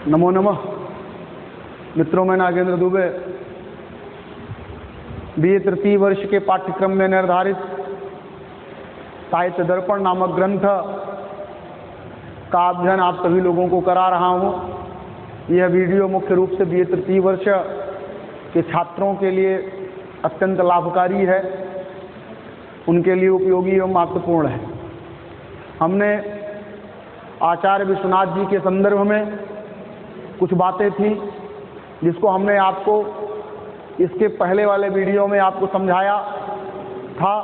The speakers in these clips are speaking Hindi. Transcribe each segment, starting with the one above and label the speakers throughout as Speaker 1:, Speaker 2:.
Speaker 1: नमो नमः। मित्रों, मैं नागेंद्र दुबे बीए तृतीय वर्ष के पाठ्यक्रम में निर्धारित साहित्य दर्पण नामक ग्रंथ का अध्ययन आप सभी लोगों को करा रहा हूँ। यह वीडियो मुख्य रूप से बीए तृतीय वर्ष के छात्रों के लिए अत्यंत लाभकारी है, उनके लिए उपयोगी एवं महत्वपूर्ण है। हमने आचार्य विश्वनाथ जी के संदर्भ में कुछ बातें थी जिसको हमने आपको इसके पहले वाले वीडियो में आपको समझाया था।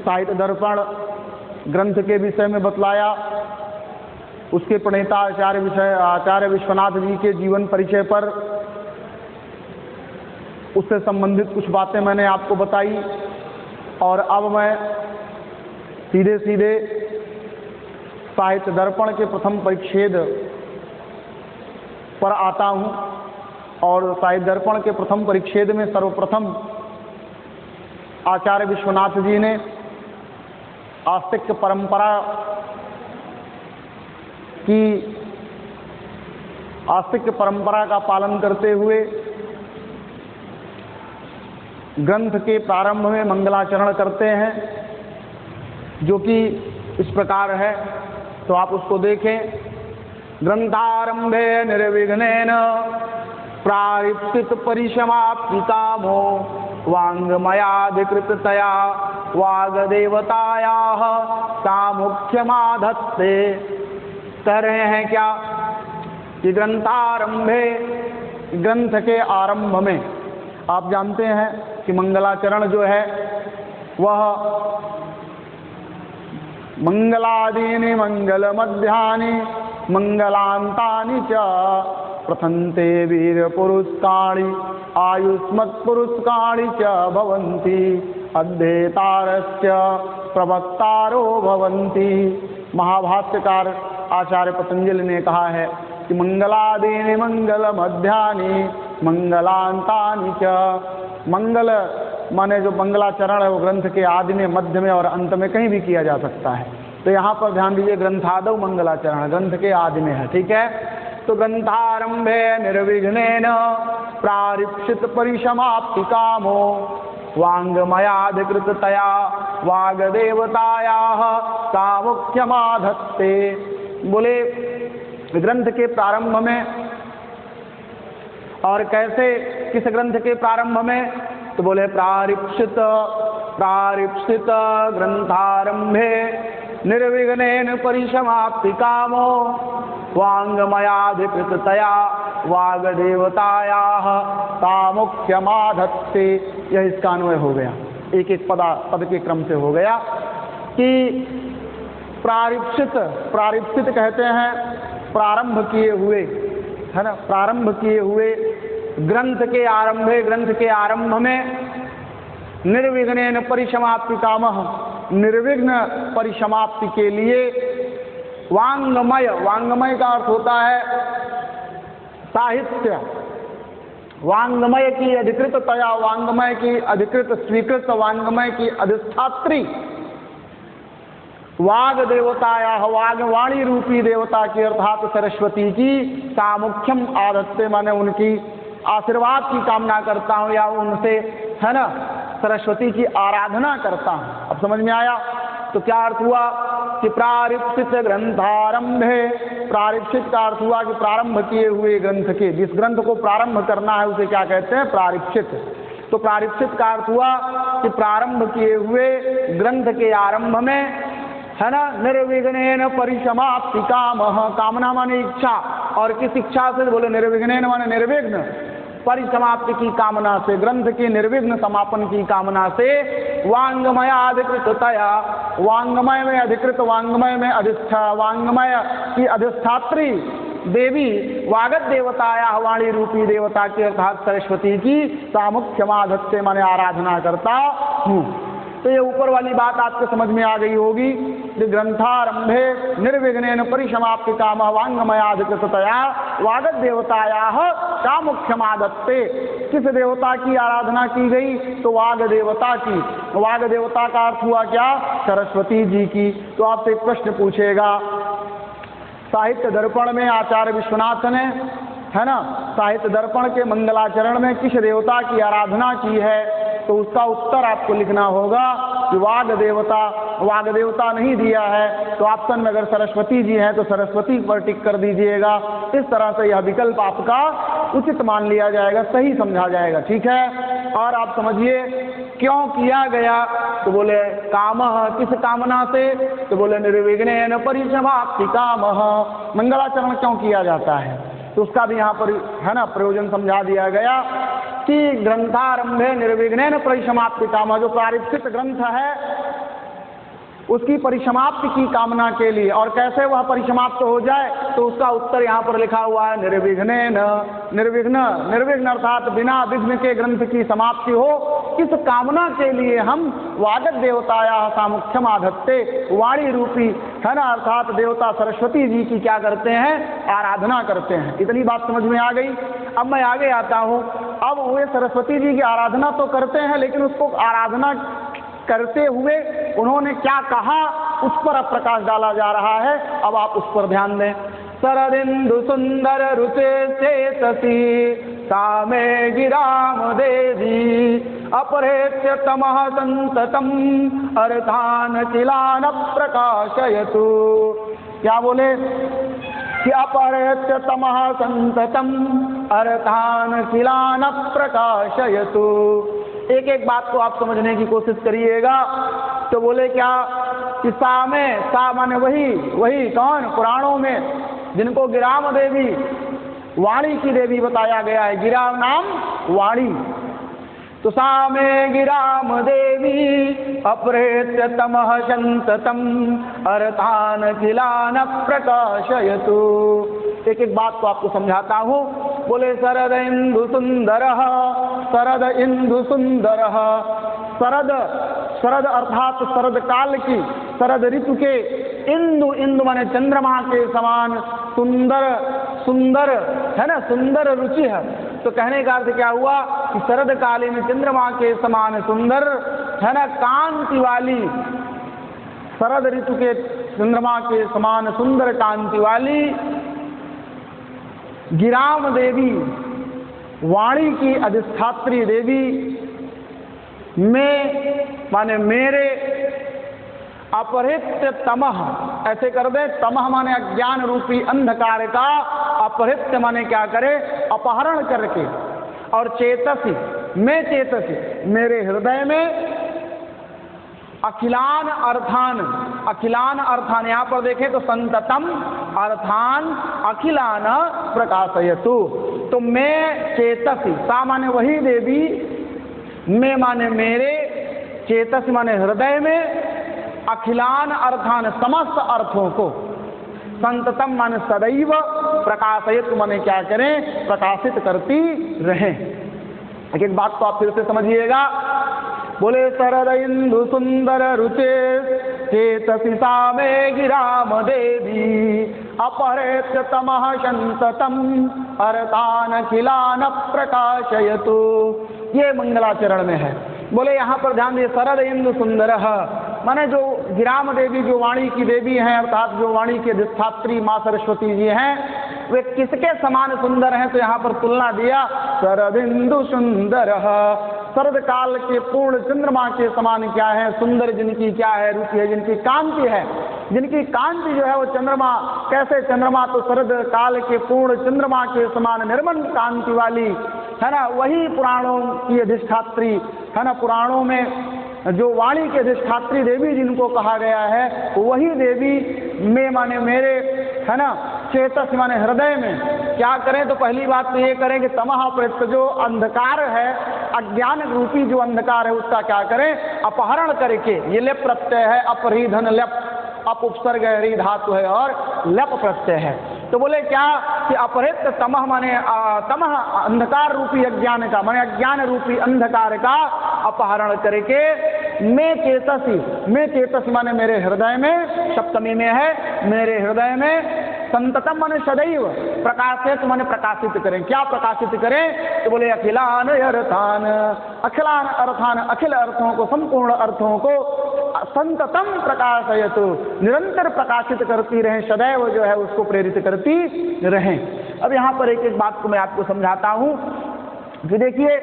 Speaker 1: साहित्य दर्पण ग्रंथ के विषय में बतलाया, उसके प्रणेता आचार्य विश्वनाथ जी के जीवन परिचय पर उससे संबंधित कुछ बातें मैंने आपको बताई। और अब मैं सीधे सीधे साहित्य दर्पण के प्रथम परिच्छेद पर आता हूँ। और साहित्य दर्पण के प्रथम परिच्छेद में सर्वप्रथम आचार्य विश्वनाथ जी ने आस्तिक परंपरा का पालन करते हुए ग्रंथ के प्रारंभ में मंगलाचरण करते हैं, जो कि इस प्रकार है। तो आप उसको देखें। ग्रंथारंभे निर्विघ्नेन प्रारिप्सित परिसमाप्ति कामो वाङ्मयाधिकृततया वाग्देवतायाः सामुख्यमाधत्ते। कह रहे हैं क्या कि ग्रंथारंभे, ग्रंथ के आरंभ में आप जानते हैं कि मंगलाचरण जो है वह मंगलादीनि मंगलमध्यानि मंगलांतानि च प्रथन्ते वीरपुरुषकाणि आयुष्मत्पुरुषकाणि च भवन्ति अध्येतारस्य प्रवक्तारो भवन्ति। महाभाष्यकार आचार्य पतंजलि ने कहा है कि मंगलादीनि मंगलमध्यानि मंगलांतानि च। मंगल माने जो मंगलाचरण है वो ग्रंथ के आदि में, मध्य में और अंत में कहीं भी किया जा सकता है। तो यहाँ पर ध्यान दीजिए, ग्रंथादौ मंगलाचरण ग्रंथ के आदि में है, ठीक है। तो ग्रंथारंभे निर्विघ्नेन प्रारिप्सित परिसमाप्ति कामो वाङ्मयाधिकृततया वाग्देवतायाः सामुख्यमाधत्ते। बोले ग्रंथ के प्रारंभ में, और कैसे, किस ग्रंथ के प्रारंभ में? तो बोले प्रारिप्सित ग्रंथारंभे निर्विघ्नेन परिसमाप्ति कामो वाङ्मयाधिकृततया वाग्देवतायाः सामुख्यमाधत्ते। यह इसका अन्वय हो गया, एक एक पद के क्रम से हो गया कि प्रारिप्सित कहते हैं प्रारंभ किए हुए, है ना, प्रारंभ किए हुए ग्रंथ के आरंभे, ग्रंथ के आरंभ में निर्विघ्नेन परिसमाप्ति कामः, निर्विघ्न परिसमाप्ति के लिए वाङ्मय, वाङ्मय का अर्थ होता है साहित्य, वाङ्मय की अधिकृततया, वाङ्मय की अधिकृत स्वीकृत, वाङ्मय की अधिष्ठात्री वाग देवताया, वाणी रूपी देवता की अर्थात सरस्वती की सामुख्यम आधत्ते, माने उनकी आशीर्वाद की कामना करता हूँ या उनसे, है ना, सरस्वती की आराधना करता हूँ। अब समझ में आया? तो क्या अर्थ हुआ कि प्रारिप्सित ग्रंथारंभे, प्रारिप्सित का अर्थ हुआ कि प्रारंभ किए हुए ग्रंथ के, जिस ग्रंथ को प्रारंभ करना है उसे क्या कहते हैं? प्रारिप्सित। तो प्रारिप्सित का अर्थ हुआ कि प्रारंभ किए हुए ग्रंथ के आरंभ में, है ना, निर्विघ्नेन परिसमाप्ति कामः, कामना माने इच्छा, और किस इच्छा से? बोले निर्विघ्नेन माने निर्विघ्न, परिसमाप्ति की कामना से, ग्रंथ के निर्विघ्न समापन की कामना से, वाङ्मयाधिकृततया, वाङ्मय में अधिकृत, वाङ्मय में अधिष्ठा, वाङ्मय की अधिष्ठात्री देवी वागद देवताया, वाणी रूपी देवता की अर्थात सरस्वती की सामुख्यमाधत्ते माने आराधना करता हूँ। तो ये ऊपर वाली बात आपको समझ में आ गई होगी कि ग्रंथारंभे निर्विघ्नेन परिसमाप्ति कामः वाङ्मयाधिकृततया वागद देवतायाः सामुख्यमाधत्ते। किस देवता की आराधना की गई? तो वाग देवता की। वाग देवता का अर्थ हुआ क्या? सरस्वती जी की। तो आपसे एक प्रश्न पूछेगा साहित्य दर्पण में आचार्य विश्वनाथ ने, है ना, साहित्य दर्पण के मंगलाचरण में किस देवता की आराधना की है, तो उसका उत्तर आपको लिखना होगा कि वाग देवता नहीं दिया है तो ऑप्शन में अगर सरस्वती जी हैं तो सरस्वती पर टिक कर दीजिएगा। इस तरह से यह विकल्प आपका उचित मान लिया जाएगा, सही समझा जाएगा। ठीक है, और आप समझिए क्यों किया गया, तो बोले कामः, किस कामना से, तो बोले निर्विघ्नेन परिसमाप्ति कामः, मंगलाचरण क्यों किया जाता है, तो उसका भी यहाँ पर, है ना, प्रयोजन समझा दिया गया कि ग्रंथारंभे निर्विघ्नेन परिसमाप्ति कामः, जो प्रारंभिक ग्रंथ है उसकी परिसमाप्ति की कामना के लिए, और कैसे वह परिसमाप्त हो जाए, तो उसका उत्तर यहाँ पर लिखा हुआ है निर्विघ्नेन। निर्विघ्न अर्थात बिना विघ्न के ग्रंथ की समाप्ति हो, इस कामना के लिए हम वागद देवताया सामुख्यम आधत्ते, वाणी रूपी, है ना, अर्थात देवता सरस्वती जी की क्या करते हैं, आराधना करते हैं। इतनी बात समझ में आ गई। अब मैं आगे आता हूँ। अब वे सरस्वती जी की आराधना तो करते हैं, लेकिन उसको आराधना करते हुए उन्होंने क्या कहा, उस पर अब प्रकाश डाला जा रहा है। अब आप उस पर ध्यान दें। शरदिंदु सुंदर रुचे चेतसी सामे गिराम देवी अपरेत्य तमः संततम अर्थान किलान प्रकाशयतु। क्या बोले कि अपरेत्य तमः संततम अर्थान किलान प्रकाशयतु। एक एक बात को आप समझने की कोशिश करिएगा। तो बोले क्या कि सा माने वही कौन, पुराणों में जिनको गिराम देवी, वाणी की देवी बताया गया है, गिराम नाम वाणी, तो सा में गिराम देवी अपरेत्य तमः संततम अर्थान किलान प्रकाशयतु। एक एक बात को आपको समझाता हूँ। बोले शरद इंदु सुंदर, शरद इंदु सुंदर, शरद अर्थात शरद काल की, शरद ऋतु के, इंदु माने चंद्रमा के समान, सुंदर है ना, सुंदर रुचि है। तो कहने का अर्थ क्या हुआ कि शरद कालीन चंद्रमा के समान सुंदर, है ना, कांति वाली, शरद ऋतु के चंद्रमा के समान सुंदर कांति वाली गिराम देवी, वाणी की अधिष्ठात्री देवी में माने मेरे, अपहृत्य तमह, ऐसे कर दे, तमह माने अज्ञान रूपी अंधकार का, अपहृत्य माने क्या करे, अपहरण करके, और चेतसी, मैं चेतसी, मेरे हृदय में अखिलान अर्थान, यहाँ पर देखें तो संततम अर्थान अखिलान प्रकाशयतु। तो मैं चेतसी, सा माने वही देवी, मैं माने मेरे, चेतस माने हृदय में, अखिलान अर्थान समस्त अर्थों को, संततम माने सदैव, प्रकाशयतु माने क्या करें, प्रकाशित करती रहें। एक एक बात तो आप फिर से समझिएगा। बोले शरद इंदु सुंदर रुचे चेतसी सा में गिराम देवी अपहृत्य तमः संततम अर्थान खिलान प्रकाशयतु। ये मंगलाचरण में है। बोले यहाँ पर ध्यान दिए, शरद इंदु सुंदर माने जो गिराम देवी, जो वाणी की देवी हैं, अर्थात जो वाणी के अधिष्ठात्री माँ सरस्वती जी हैं, वे किसके समान सुंदर हैं, तो यहाँ पर तुलना दिया, शरदिंदु सुंदर, शरद काल के पूर्ण चंद्रमा के समान क्या है, सुंदर जिनकी क्या है, रुचि है, जिनकी कांति है, जिनकी कांति जो है वो चंद्रमा, कैसे चंद्रमा, तो शरद काल के पूर्ण चंद्रमा के समान निर्मल कांति वाली, है ना, वही पुराणों की अधिष्ठात्री, है ना, पुराणों में जो वाणी के अधिष्ठात्री देवी जिनको कहा गया है, वही देवी में माने मेरे, है ना, चेतस माने हृदय में क्या करें, तो पहली बात तो ये करें कि तमह प्रत्य, जो अंधकार है, अज्ञान रूपी जो अंधकार है, उसका क्या करें, अपहरण करके, ये लेप प्रत्यय है, अपरिधन लेप, अप उपसर्ग हरि धातु है और लप प्रत्यय है। तो बोले क्या कि अपहृत तमह माने तमह अंधकार रूपी अज्ञान का, माने अज्ञान रूपी अंधकार का अपहरण करके, मैं चेतसी माने मेरे हृदय में, सप्तमी में है, मेरे हृदय में, संततम माने सदैव, प्रकाशित माने प्रकाशित करें। क्या प्रकाशित करें, तो बोले अखिलान अर्थान, अखिलान अर्थान, अखिल अर्थों को, संपूर्ण अर्थों को संततम प्रकाशयतु, निरंतर प्रकाशित करती रहें, सदैव जो है उसको प्रेरित करती रहें। अब यहाँ पर एक एक बात को मैं आपको समझाता हूँ कि देखिए,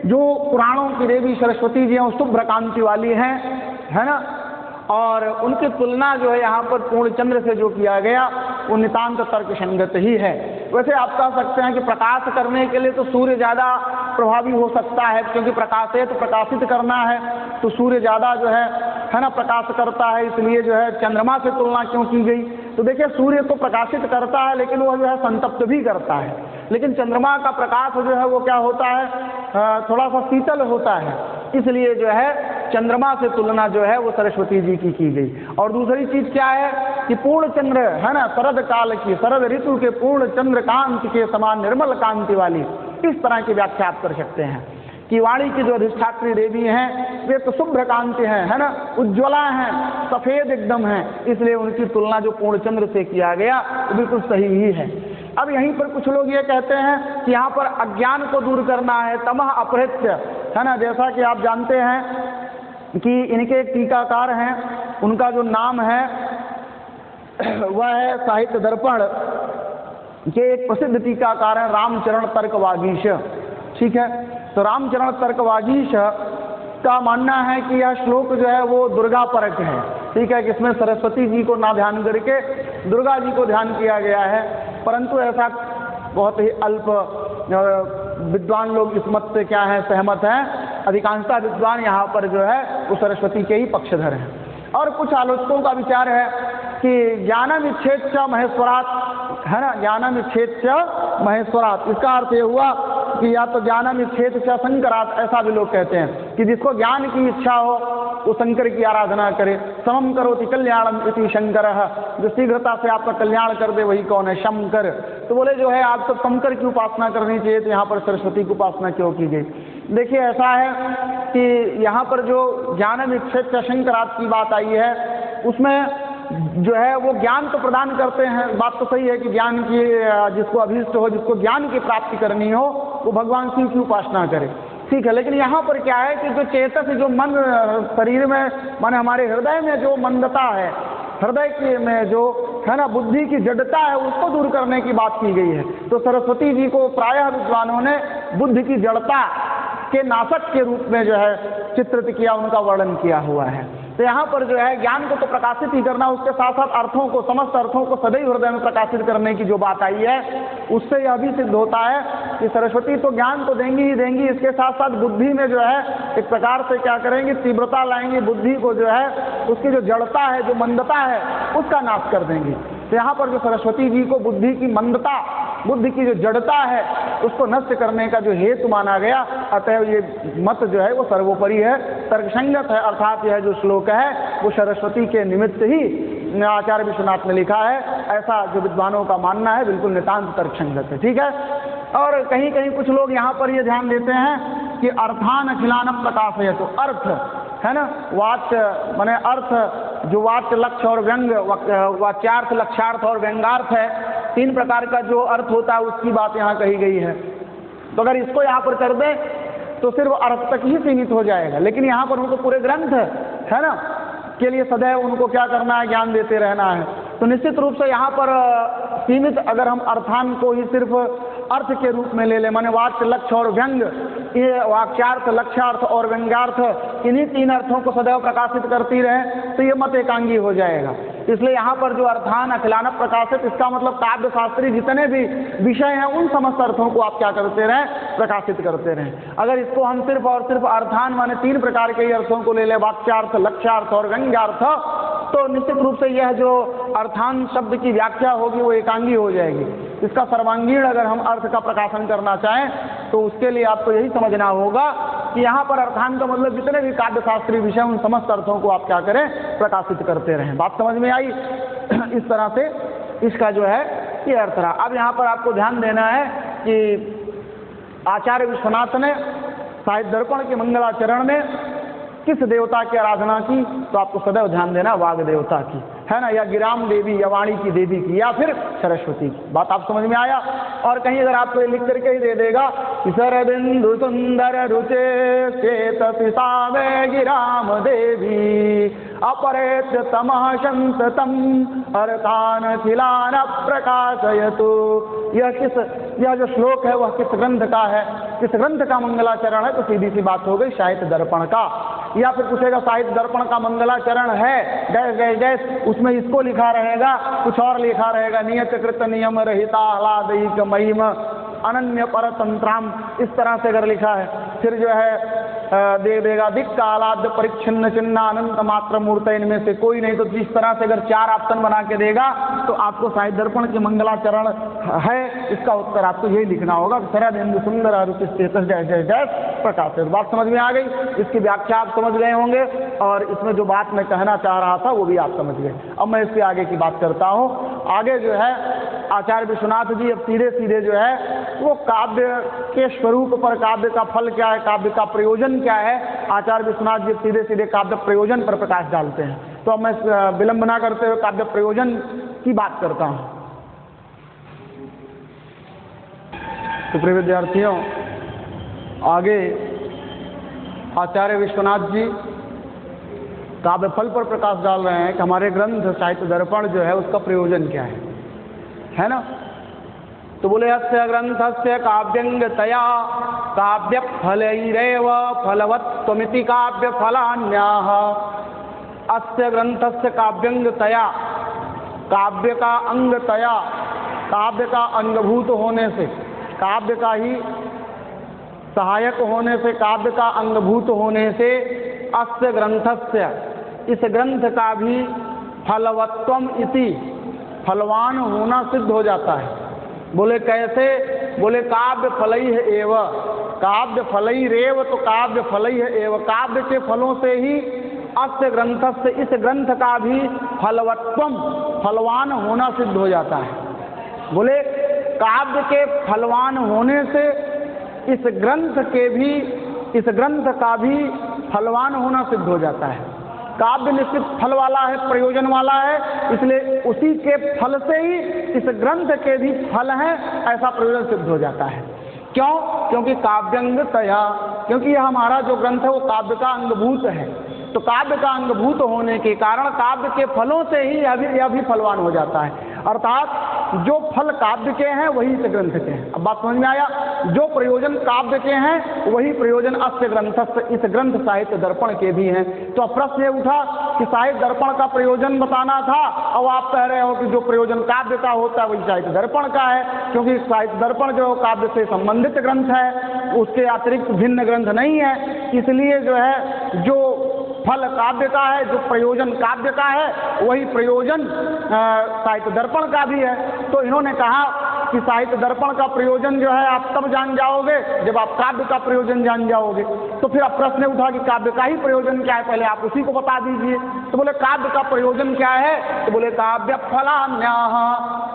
Speaker 1: जो पुराणों की देवी सरस्वती जी हैं शुभ्र कांति वाली हैं, है ना, और उनकी तुलना जो है यहाँ पर पूर्णचंद्र से जो किया गया वो नितांत तर्क संगत ही है। वैसे आप कह सकते हैं कि प्रकाश करने के लिए तो सूर्य ज़्यादा प्रभावी हो सकता है, क्योंकि प्रकाश है तो प्रकाशित करना है, तो सूर्य ज़्यादा जो है ना प्रकाश करता है, इसलिए जो है चंद्रमा से तुलना क्यों की गई। तो देखिए, सूर्य तो प्रकाशित करता है लेकिन वह जो है संतप्त भी करता है, लेकिन चंद्रमा का प्रकाश जो है वो क्या होता है, थोड़ा सा शीतल होता है, इसलिए जो है चंद्रमा से तुलना जो है वो सरस्वती जी की गई। और दूसरी चीज क्या है कि पूर्ण चंद्र है ना, शरद काल की, शरद ऋतु के पूर्ण चंद्र कांति के समान निर्मल कांति वाली, इस तरह की व्याख्या आप कर सकते हैं कि वाणी की जो अधिष्ठात्री देवी हैं वे तो शुभ्र कांति हैं, है ना, उज्ज्वला हैं, सफेद एकदम हैं, इसलिए उनकी तुलना जो पूर्ण चंद्र से किया गया वो बिल्कुल सही ही है। अब यहीं पर कुछ लोग ये कहते हैं कि यहाँ पर अज्ञान को दूर करना है, तमः अपहृत्य, है ना, जैसा कि आप जानते हैं कि इनके एक टीकाकार हैं, उनका जो नाम है वह है साहित्य दर्पण के एक प्रसिद्ध टीकाकार हैं रामचरण तर्कवागीश। ठीक है, तो रामचरण तर्कवागीश का मानना है कि यह श्लोक जो है वो दुर्गा परक है। ठीक है, कि इसमें सरस्वती जी को ना ध्यान करके दुर्गा जी को ध्यान किया गया है, परंतु ऐसा बहुत ही अल्प विद्वान लोग इस मत से क्या है सहमत हैं। अधिकांशतः विद्वान यहाँ पर जो है वो सरस्वती के ही पक्षधर हैं। और कुछ आलोचकों का विचार है कि ज्ञानम इच्छेद च महेश्वरात, है ना, ज्ञानम इच्छेद च महेश्वरात, इसका अर्थ ये हुआ कि या तो ज्ञानम इच्छेद च शंकरात, ऐसा भी लोग कहते हैं कि जिसको ज्ञान की इच्छा हो वो शंकर की आराधना करे। समम करोति कल्याणम इति शंकर, जो शीघ्रता से आपका कल्याण कर दे वही कौन है, शंकर। तो बोले जो है आप तो शंकर की उपासना करनी चाहिए, तो यहाँ पर सरस्वती की उपासना क्यों की गई। देखिए, ऐसा है कि यहाँ पर जो ज्ञानम इच्छेद च शंकरात की बात आई है उसमें जो है वो ज्ञान तो प्रदान करते हैं, बात तो सही है कि ज्ञान की जिसको अभीष्ट हो, जिसको ज्ञान की प्राप्ति करनी हो वो भगवान शिव की उपासना करे। ठीक है, लेकिन यहाँ पर क्या है कि जो चेतस, जो मन शरीर में, माने हमारे हृदय में जो मंदता है, हृदय के में जो है ना बुद्धि की जड़ता है, उसको दूर करने की बात की गई है। तो सरस्वती जी को प्रायः विद्वानों ने बुद्धि की जड़ता के नाशक के रूप में जो है चित्रित किया, उनका वर्णन किया हुआ है। तो यहाँ पर जो है ज्ञान को तो प्रकाशित ही करना, उसके साथ साथ अर्थों को, समस्त अर्थों को सदैव हृदय में प्रकाशित करने की जो बात आई है, उससे यह भी सिद्ध होता है कि सरस्वती तो ज्ञान तो देंगी ही देंगी, इसके साथ साथ बुद्धि में जो है एक प्रकार से क्या करेंगी, तीव्रता लाएंगी, बुद्धि को जो है उसकी जो जड़ता है, जो मंदता है, उसका नाश कर देंगी। तो यहाँ पर जो सरस्वती जी को बुद्धि की मंदता, बुद्धि की जो जड़ता है, उसको नष्ट करने का जो हेतु माना गया, अतः ये मत जो है वो सर्वोपरि है, तर्कसंगत है। अर्थात यह जो श्लोक है वो सरस्वती के निमित्त ही आचार्य विश्वनाथ ने लिखा है, ऐसा जो विद्वानों का मानना है, बिल्कुल नितांत तर्कसंगत है। ठीक है, और कहीं कहीं कुछ लोग यहाँ पर ये ध्यान देते हैं कि अर्थान अखिलान प्रकाशय, तो अर्थ है ना, वाच्य माने अर्थ, जो वाच्य लक्ष्य और व्यंग, वाच्यार्थ, लक्ष्यार्थ और व्यंगार्थ है, तीन प्रकार का जो अर्थ होता है उसकी बात यहाँ कही गई है। तो अगर इसको यहाँ पर कर दें तो सिर्फ अर्थ तक ही सीमित हो जाएगा, लेकिन यहाँ पर उनको पूरे ग्रंथ है ना के लिए सदैव उनको क्या करना है, ज्ञान देते रहना है। तो निश्चित रूप से यहाँ पर सीमित, अगर हम अर्थान को ही सिर्फ अर्थ के रूप में ले लें, माने वाच्य, लक्ष्य और व्यंग, ये वाक्यार्थ, लक्ष्यार्थ और व्यंग्यार्थ, इन्हीं तीन अर्थों को सदैव प्रकाशित करती रहे तो ये मत एकांगी हो जाएगा। इसलिए यहाँ पर जो अर्थान अखिलान प्रकाशित, इसका मतलब काव्य शास्त्री जितने भी विषय हैं उन समस्त अर्थों को आप क्या करते रहें, प्रकाशित करते रहें। अगर इसको हम सिर्फ और सिर्फ अर्थान माने तीन प्रकार के अर्थों को ले लें, वाक्यार्थ, लक्ष्यार्थ और व्यंग्यार्थ, तो निश्चित रूप से यह जो अर्थान शब्द की व्याख्या होगी वो एकांगी हो जाएगी। इसका सर्वांगीण अगर हम अर्थ का प्रकाशन करना चाहें तो उसके लिए आपको यही समझना होगा कि यहाँ पर अर्थान का मतलब जितने भी काव्य शास्त्रीय विषय उन समस्त अर्थों को आप क्या करें, प्रकाशित करते रहें। बात समझ में आई? इस तरह से इसका जो है ये अर्थ रहा। अब यहाँ पर आपको ध्यान देना है कि आचार्य विश्वनाथ ने साहित्य दर्पण के मंगलाचरण में किस देवता की आराधना की, तो आपको सदैव ध्यान देना वाग देवता की, है ना, या गिराम देवी या वाणी की देवी की, या फिर सरस्वती की। बात आप समझ में आया? और कहीं अगर आपको लिख करके ही दे देगा कि सरबिंदु सुंदर रुचे चेतसी सावे गिराम देवी अपरेत्य तमः संततम अर्थान खिलान प्रकाशयतु। यह जो श्लोक है वह किस ग्रंथ का है, किस ग्रंथ का मंगलाचरण है? तो सीधी सी बात हो गई साहित्य दर्पण का। या फिर पूछेगा साहित्य दर्पण का मंगलाचरण है डैश डैश डैश, उसमें इसको लिखा रहेगा, कुछ और लिखा रहेगा, नियत कृत नियम रहिता आह्लादिक महिम अनन्य परतंत्राम, इस तरह से अगर लिखा है। फिर जो है दे देगा दिक्क आह्लाद परिच्छिन्न चिन्ह अनंत मात्र मूर्त, इनमें से कोई नहीं। तो जिस तरह से अगर 4 ऑप्शन बना के देगा तो आपको साहित्य दर्पण के मंगलाचरण है, इसका उत्तर आपको यही लिखना होगा, शरदिंदु सुंदर रुचिस्तेतस डैश डैश डैश प्रकाशित। बात समझ में आ गई? इसकी व्याख्या आप समझ गए होंगे और इसमें जो बात मैं कहना चाह रहा था वो भी आप समझ गए। अब मैं इसके आगे की बात करता हूँ। आगे जो है आचार्य विश्वनाथ जी अब सीधे सीधे जो है वो काव्य के स्वरूप पर, काव्य का फल क्या है, काव्य का प्रयोजन क्या है, आचार्य विश्वनाथ जी सीधे सीधे काव्य प्रयोजन पर प्रकाश डालते हैं। तो अब मैं विलंब ना करते हुए काव्य प्रयोजन की बात करता हूँ। तो प्रिय विद्यार्थियों, आगे आचार्य विश्वनाथ जी काव्य फल पर प्रकाश डाल रहे हैं कि हमारे ग्रंथ साहित्य दर्पण जो है उसका प्रयोजन क्या है ना? तो बोले अस्य ग्रंथस्य काव्यंगतया काव्य फलैरेव फलवत्वमिति काव्य फलान्याः। अस्य ग्रंथस्य काव्यंगतया, काव्य का अंगतया, काव्य का अंगभूत होने से, काव्य का ही सहायक होने से, काव्य का अंगभूत होने से, अस्य ग्रंथस्य, इस ग्रंथ का भी फलवत्वम इति, फलवान होना सिद्ध हो जाता है। बोले कैसे? बोले काव्य फलई है एव, काव्य फलई रेव, तो काव्य फलई है एव, काव्य के फलों से ही अस्य ग्रंथ से, इस ग्रंथ का भी फलवत्वम, फलवान होना सिद्ध हो जाता है। बोले काव्य के फलवान होने से इस ग्रंथ के भी, इस ग्रंथ का भी फलवान होना सिद्ध हो जाता है। काव्य निश्चित फल वाला है, प्रयोजन वाला है, इसलिए उसी के फल से ही इस ग्रंथ के भी फल हैं, ऐसा प्रयोजन सिद्ध हो जाता है। क्यों? क्योंकि काव्यंगतया, क्योंकि यह हमारा जो ग्रंथ है वो काव्य का अंगभूत है। तो काव्य का अंगभूत होने के कारण काव्य के फलों से ही यह भी फलवान हो जाता है। अर्थात जो फल काव्य के हैं वही इस ग्रंथ के हैं। अब बात समझ में आया? जो प्रयोजन काव्य के हैं वही प्रयोजन अस्य ग्रंथस्य, इस ग्रंथ साहित्य दर्पण के भी हैं। तो अब प्रश्न ये उठा कि साहित्य दर्पण का प्रयोजन बताना था, और आप कह रहे हो कि जो प्रयोजन काव्य का होता है वही साहित्य दर्पण का है, क्योंकि साहित्य दर्पण जो काव्य से संबंधित ग्रंथ है, उसके अतिरिक्त भिन्न ग्रंथ नहीं है। इसलिए जो है जो फल काव्य का है, जो प्रयोजन काव्य का है, वही प्रयोजन साहित्य दर्पण का भी है। तो इन्होंने कहा कि साहित्य दर्पण का प्रयोजन जो है आप तब जान जाओगे जब आप काव्य का प्रयोजन जान जाओगे। तो फिर अब प्रश्न उठा कि काव्य का ही प्रयोजन क्या है, पहले आप उसी को बता दीजिए। तो बोले काव्य का प्रयोजन क्या है? तो बोले काव्य फलान्याः,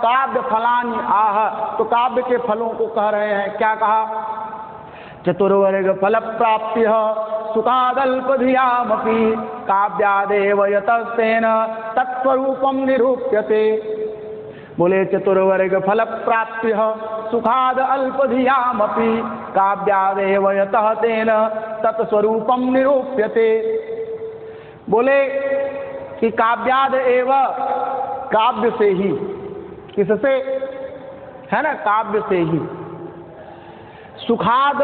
Speaker 1: काव्य फलानि आह, तो काव्य के फलों को कह रहे हैं। क्या कहा? चतुर्वर्ग फल प्राप्ति सुखादल्पधियामपि काव्यादेव यतस्तेन तत्स्वरूपम निरूप्यते। बोले चतुर्वर्ग फल प्राप्ति सुखाद अल्पधियामपि काव्यादेव यतः तेन तत्स्वरूपम निरूप्यते। बोले कि काव्याद एव, काव्य से ही, किससे है ना? काव्य से ही, सुखाद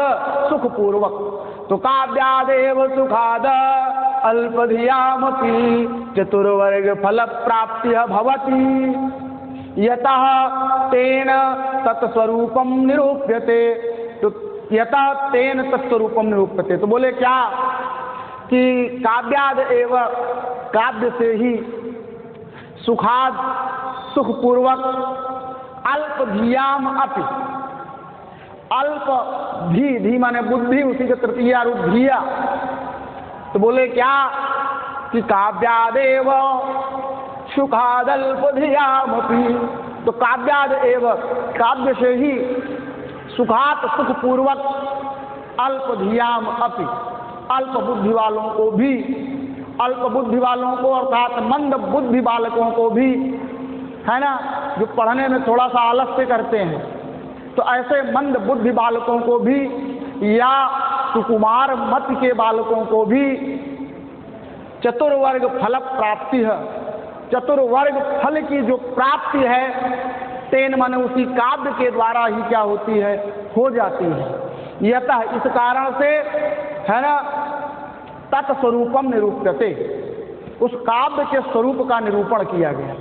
Speaker 1: सुखपूर्वक, तो काव्यादेव सुखाद अल्पधियामपि चतुर्वर्ग फल प्राप्ति भवति यतः तेन तत्स्वरूपम निरूप्यते। तो यतः तेन तत्स्वरूपम निरूप्यते, तो बोले क्या कि काव्याद एव, काव्य से ही, सुखाद सुखपूर्वक, अल्पधियाम अपि, अल्प धी, धी माने बुद्धि, उसी के तृतीया रूप धिया। तो बोले क्या कि काव्यादेव सुखादल्पधियामपि, तो काव्याद एव, काव्य से ही, सुखात सुखपूर्वक, अल्पधियाम अपि, अल्प बुद्धि वालों को भी, अल्प बुद्धि वालों को अर्थात मंद बुद्धि बालकों को भी, है ना, जो पढ़ने में थोड़ा सा आलस्य करते हैं, तो ऐसे मंद बुद्धि बालकों को भी, या सुकुमार मत के बालकों को भी, चतुर्वर्ग फल प्राप्ति है, चतुर्वर्ग फल की जो प्राप्ति है तेन माने उसी काव्य के द्वारा ही क्या होती है, हो जाती है। यतः इस कारण से है ना तत्स्वरूपम निरूप्यते, उस काव्य के स्वरूप का निरूपण किया गया।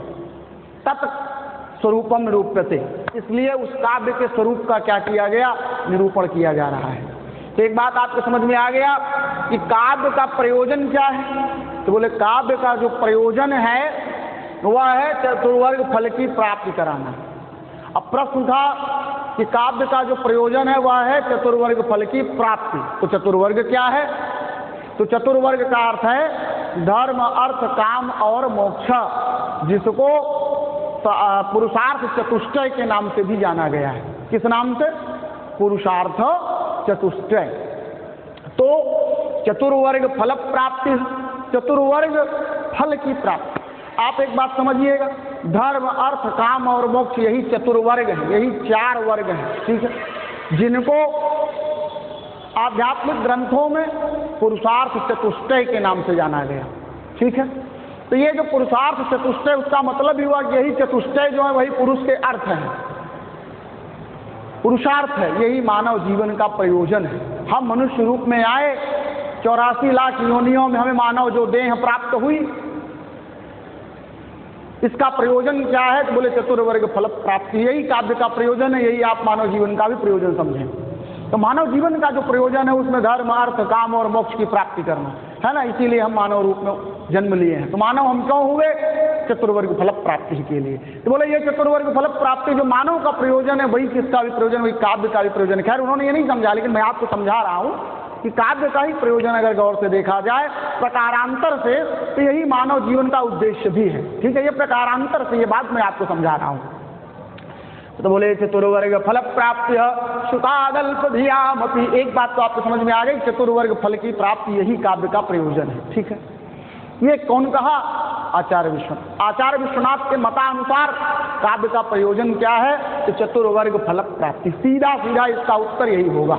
Speaker 1: तत्स्वरूपम निरूप्यते, इसलिए उस काव्य के स्वरूप का क्या किया गया, निरूपण किया जा रहा है। तो एक बात आपको समझ में आ गया कि काव्य का प्रयोजन क्या है। तो बोले काव्य का जो प्रयोजन है वह है चतुर्वर्ग फल की प्राप्ति कराना। अब प्रश्न था कि काव्य का जो प्रयोजन है वह है चतुर्वर्ग फल की प्राप्ति। तो चतुर्वर्ग क्या है? तो चतुर्वर्ग का अर्थ है धर्म, अर्थ, काम और मोक्ष, जिसको पुरुषार्थ चतुष्टय के नाम से भी जाना गया है। किस नाम से? पुरुषार्थ चतुष्टय। तो चतुर्वर्ग फल प्राप्ति, चतुर्वर्ग फल की प्राप्ति। आप एक बात समझिएगा, धर्म, अर्थ, काम और मोक्ष यही चतुर्वर्ग है, यही 4 वर्ग हैं, ठीक है, जिनको आध्यात्मिक ग्रंथों में पुरुषार्थ चतुष्टय के नाम से जाना गया, ठीक है। तो ये जो पुरुषार्थ चतुष्टय, उसका मतलब ही हुआ कि यही चतुष्टय जो है वही पुरुष के अर्थ हैं, पुरुषार्थ है, यही मानव जीवन का प्रयोजन है। हम मनुष्य रूप में आए, 84 लाख योनियों में हमें मानव जो देह प्राप्त हुई, इसका प्रयोजन क्या है? तो बोले चतुर्वर्ग फल प्राप्ति, यही काव्य का प्रयोजन है, यही आप मानव जीवन का भी प्रयोजन समझें। तो मानव जीवन का जो प्रयोजन है उसमें धर्म, अर्थ, काम और मोक्ष की प्राप्ति करना है ना, इसीलिए हम मानव रूप में जन्म लिए हैं। तो मानव हम क्यों हुए? चतुर्वर्ग फल प्राप्ति के लिए। तो बोले ये चतुर्वर्ग फल प्राप्ति जो मानव का प्रयोजन है वही किसका भी प्रयोजन, वही काव्य का भी प्रयोजन। खैर उन्होंने ये नहीं समझा, लेकिन मैं आपको समझा रहा हूँ कि काव्य का ही प्रयोजन अगर गौर से देखा जाए प्रकारांतर से, तो यही मानव जीवन का उद्देश्य भी है, ठीक है। ये प्रकारांतर से ये बात मैं आपको समझा रहा हूँ। तो बोले चतुर्वर्ग फल प्राप्ति सुखादल्प धियामपि, एक बात तो आपको समझ में आ गई, चतुर्वर्ग फल की प्राप्ति यही काव्य का प्रयोजन है, ठीक है। ये कौन कहा? आचार्य विश्वनाथ। आचार्य विश्वनाथ के मतानुसार काव्य का प्रयोजन क्या है? तो चतुर्वर्ग फल प्राप्ति, सीधा सीधा इसका उत्तर यही होगा।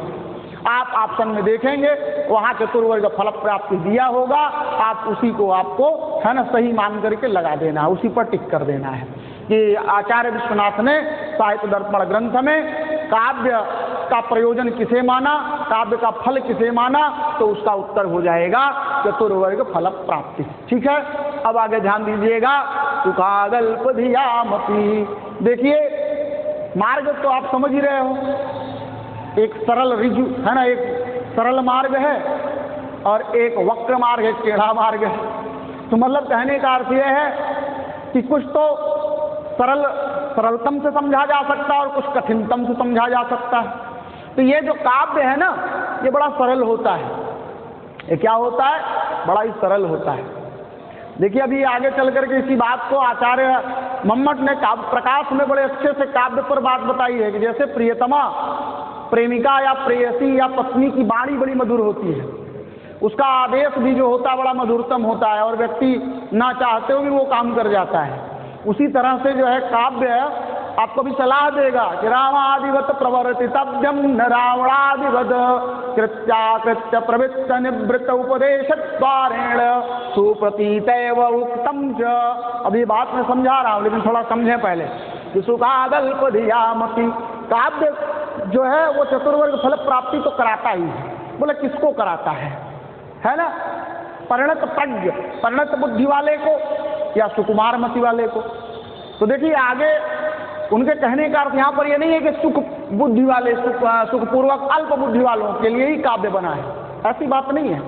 Speaker 1: आप ऑप्शन में देखेंगे वहां चतुर्वर्ग फल प्राप्ति दिया होगा, आप उसी को आपको है ना सही मान करके लगा देना है, उसी पर टिक कर देना है कि आचार्य विश्वनाथ ने साहित्य दर्पण ग्रंथ में काव्य का प्रयोजन किसे माना, काव्य का फल किसे माना, तो उसका उत्तर हो जाएगा चतुर्वर्ग फल प्राप्ति, ठीक है। अब आगे ध्यान दीजिएगा, सुखादल्प धियामपि। देखिए मार्ग तो आप समझ ही रहे हो, एक सरल रिजु है ना, एक सरल मार्ग है और एक वक्र मार्ग है, टेढ़ा मार्ग है। तो मतलब कहने का अर्थ यह है कि कुछ तो सरलतम से समझा जा सकता है और कुछ कठिनतम से समझा जा सकता है। तो ये जो काव्य है ना ये बड़ा सरल होता है। ये क्या होता है? बड़ा ही सरल होता है। देखिए अभी आगे चल करके इसी बात को आचार्य मम्मट ने काव्य प्रकाश में बड़े अच्छे से काव्य पर बात बताई है कि जैसे प्रियतमा, प्रेमिका या प्रेयसी या पत्नी की वाणी बड़ी मधुर होती है, उसका आदेश भी जो होता है बड़ा मधुरतम होता है और व्यक्ति ना चाहते हुए भी वो काम कर जाता है। उसी तरह से जो है काव्य आपको भी सलाह देगा कि रामादिवत प्रवर्तितव्यम न रावणादिवत कृत्याकृत्य प्रवृत्त निवृत्त उपदेशद्वारेण सुप्रतीतैव उक्तम च। अभी बात मैं समझा रहा हूँ लेकिन थोड़ा समझें पहले कि सुखादल्प धियामपि, काव्य जो है वो चतुर्वर्ग फल प्राप्ति तो कराता ही है। बोले किसको कराता है ना? परिणत प्रज्ञ, परिणत बुद्धि वाले को या सुकुमार मति वाले को। तो देखिए आगे उनके कहने का अर्थ यहाँ पर ये नहीं है कि सुख बुद्धि वाले, सुखपूर्वक अल्प बुद्धि वालों के लिए ही काव्य बना है, ऐसी बात नहीं है।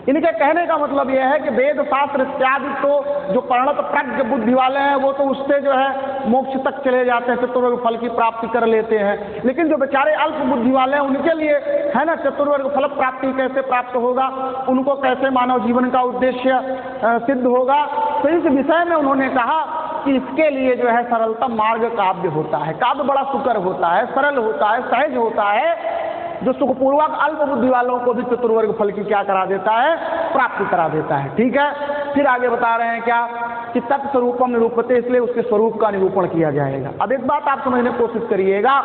Speaker 1: इनके कहने का मतलब यह है कि वेद शास्त्र इत्यादि तो जो परिणत प्रज्ञ बुद्धि वाले हैं वो तो उससे जो है मोक्ष तक चले जाते हैं, चतुर्वर्ग फल की प्राप्ति कर लेते हैं। लेकिन जो बेचारे अल्प बुद्धि वाले हैं उनके लिए है ना चतुर्वर्ग फल प्राप्ति कैसे प्राप्त होगा, उनको कैसे मानव जीवन का उद्देश्य सिद्ध होगा। तो इस विषय में उन्होंने कहा कि इसके लिए जो है सरलतम मार्ग काव्य होता है। काव्य बड़ा सुकर होता है, सरल होता है, सहज होता है, जो सुखपूर्वक अल्प बुद्धि वालों को भी चतुर्वर्ग फल की क्या करा देता है? प्राप्ति करा देता है, ठीक है। फिर आगे बता रहे हैं क्या कि तत्स्वरूपम निरूपते, इसलिए उसके स्वरूप का निरूपण किया जाएगा। अब एक बात आप समझने की कोशिश करिएगा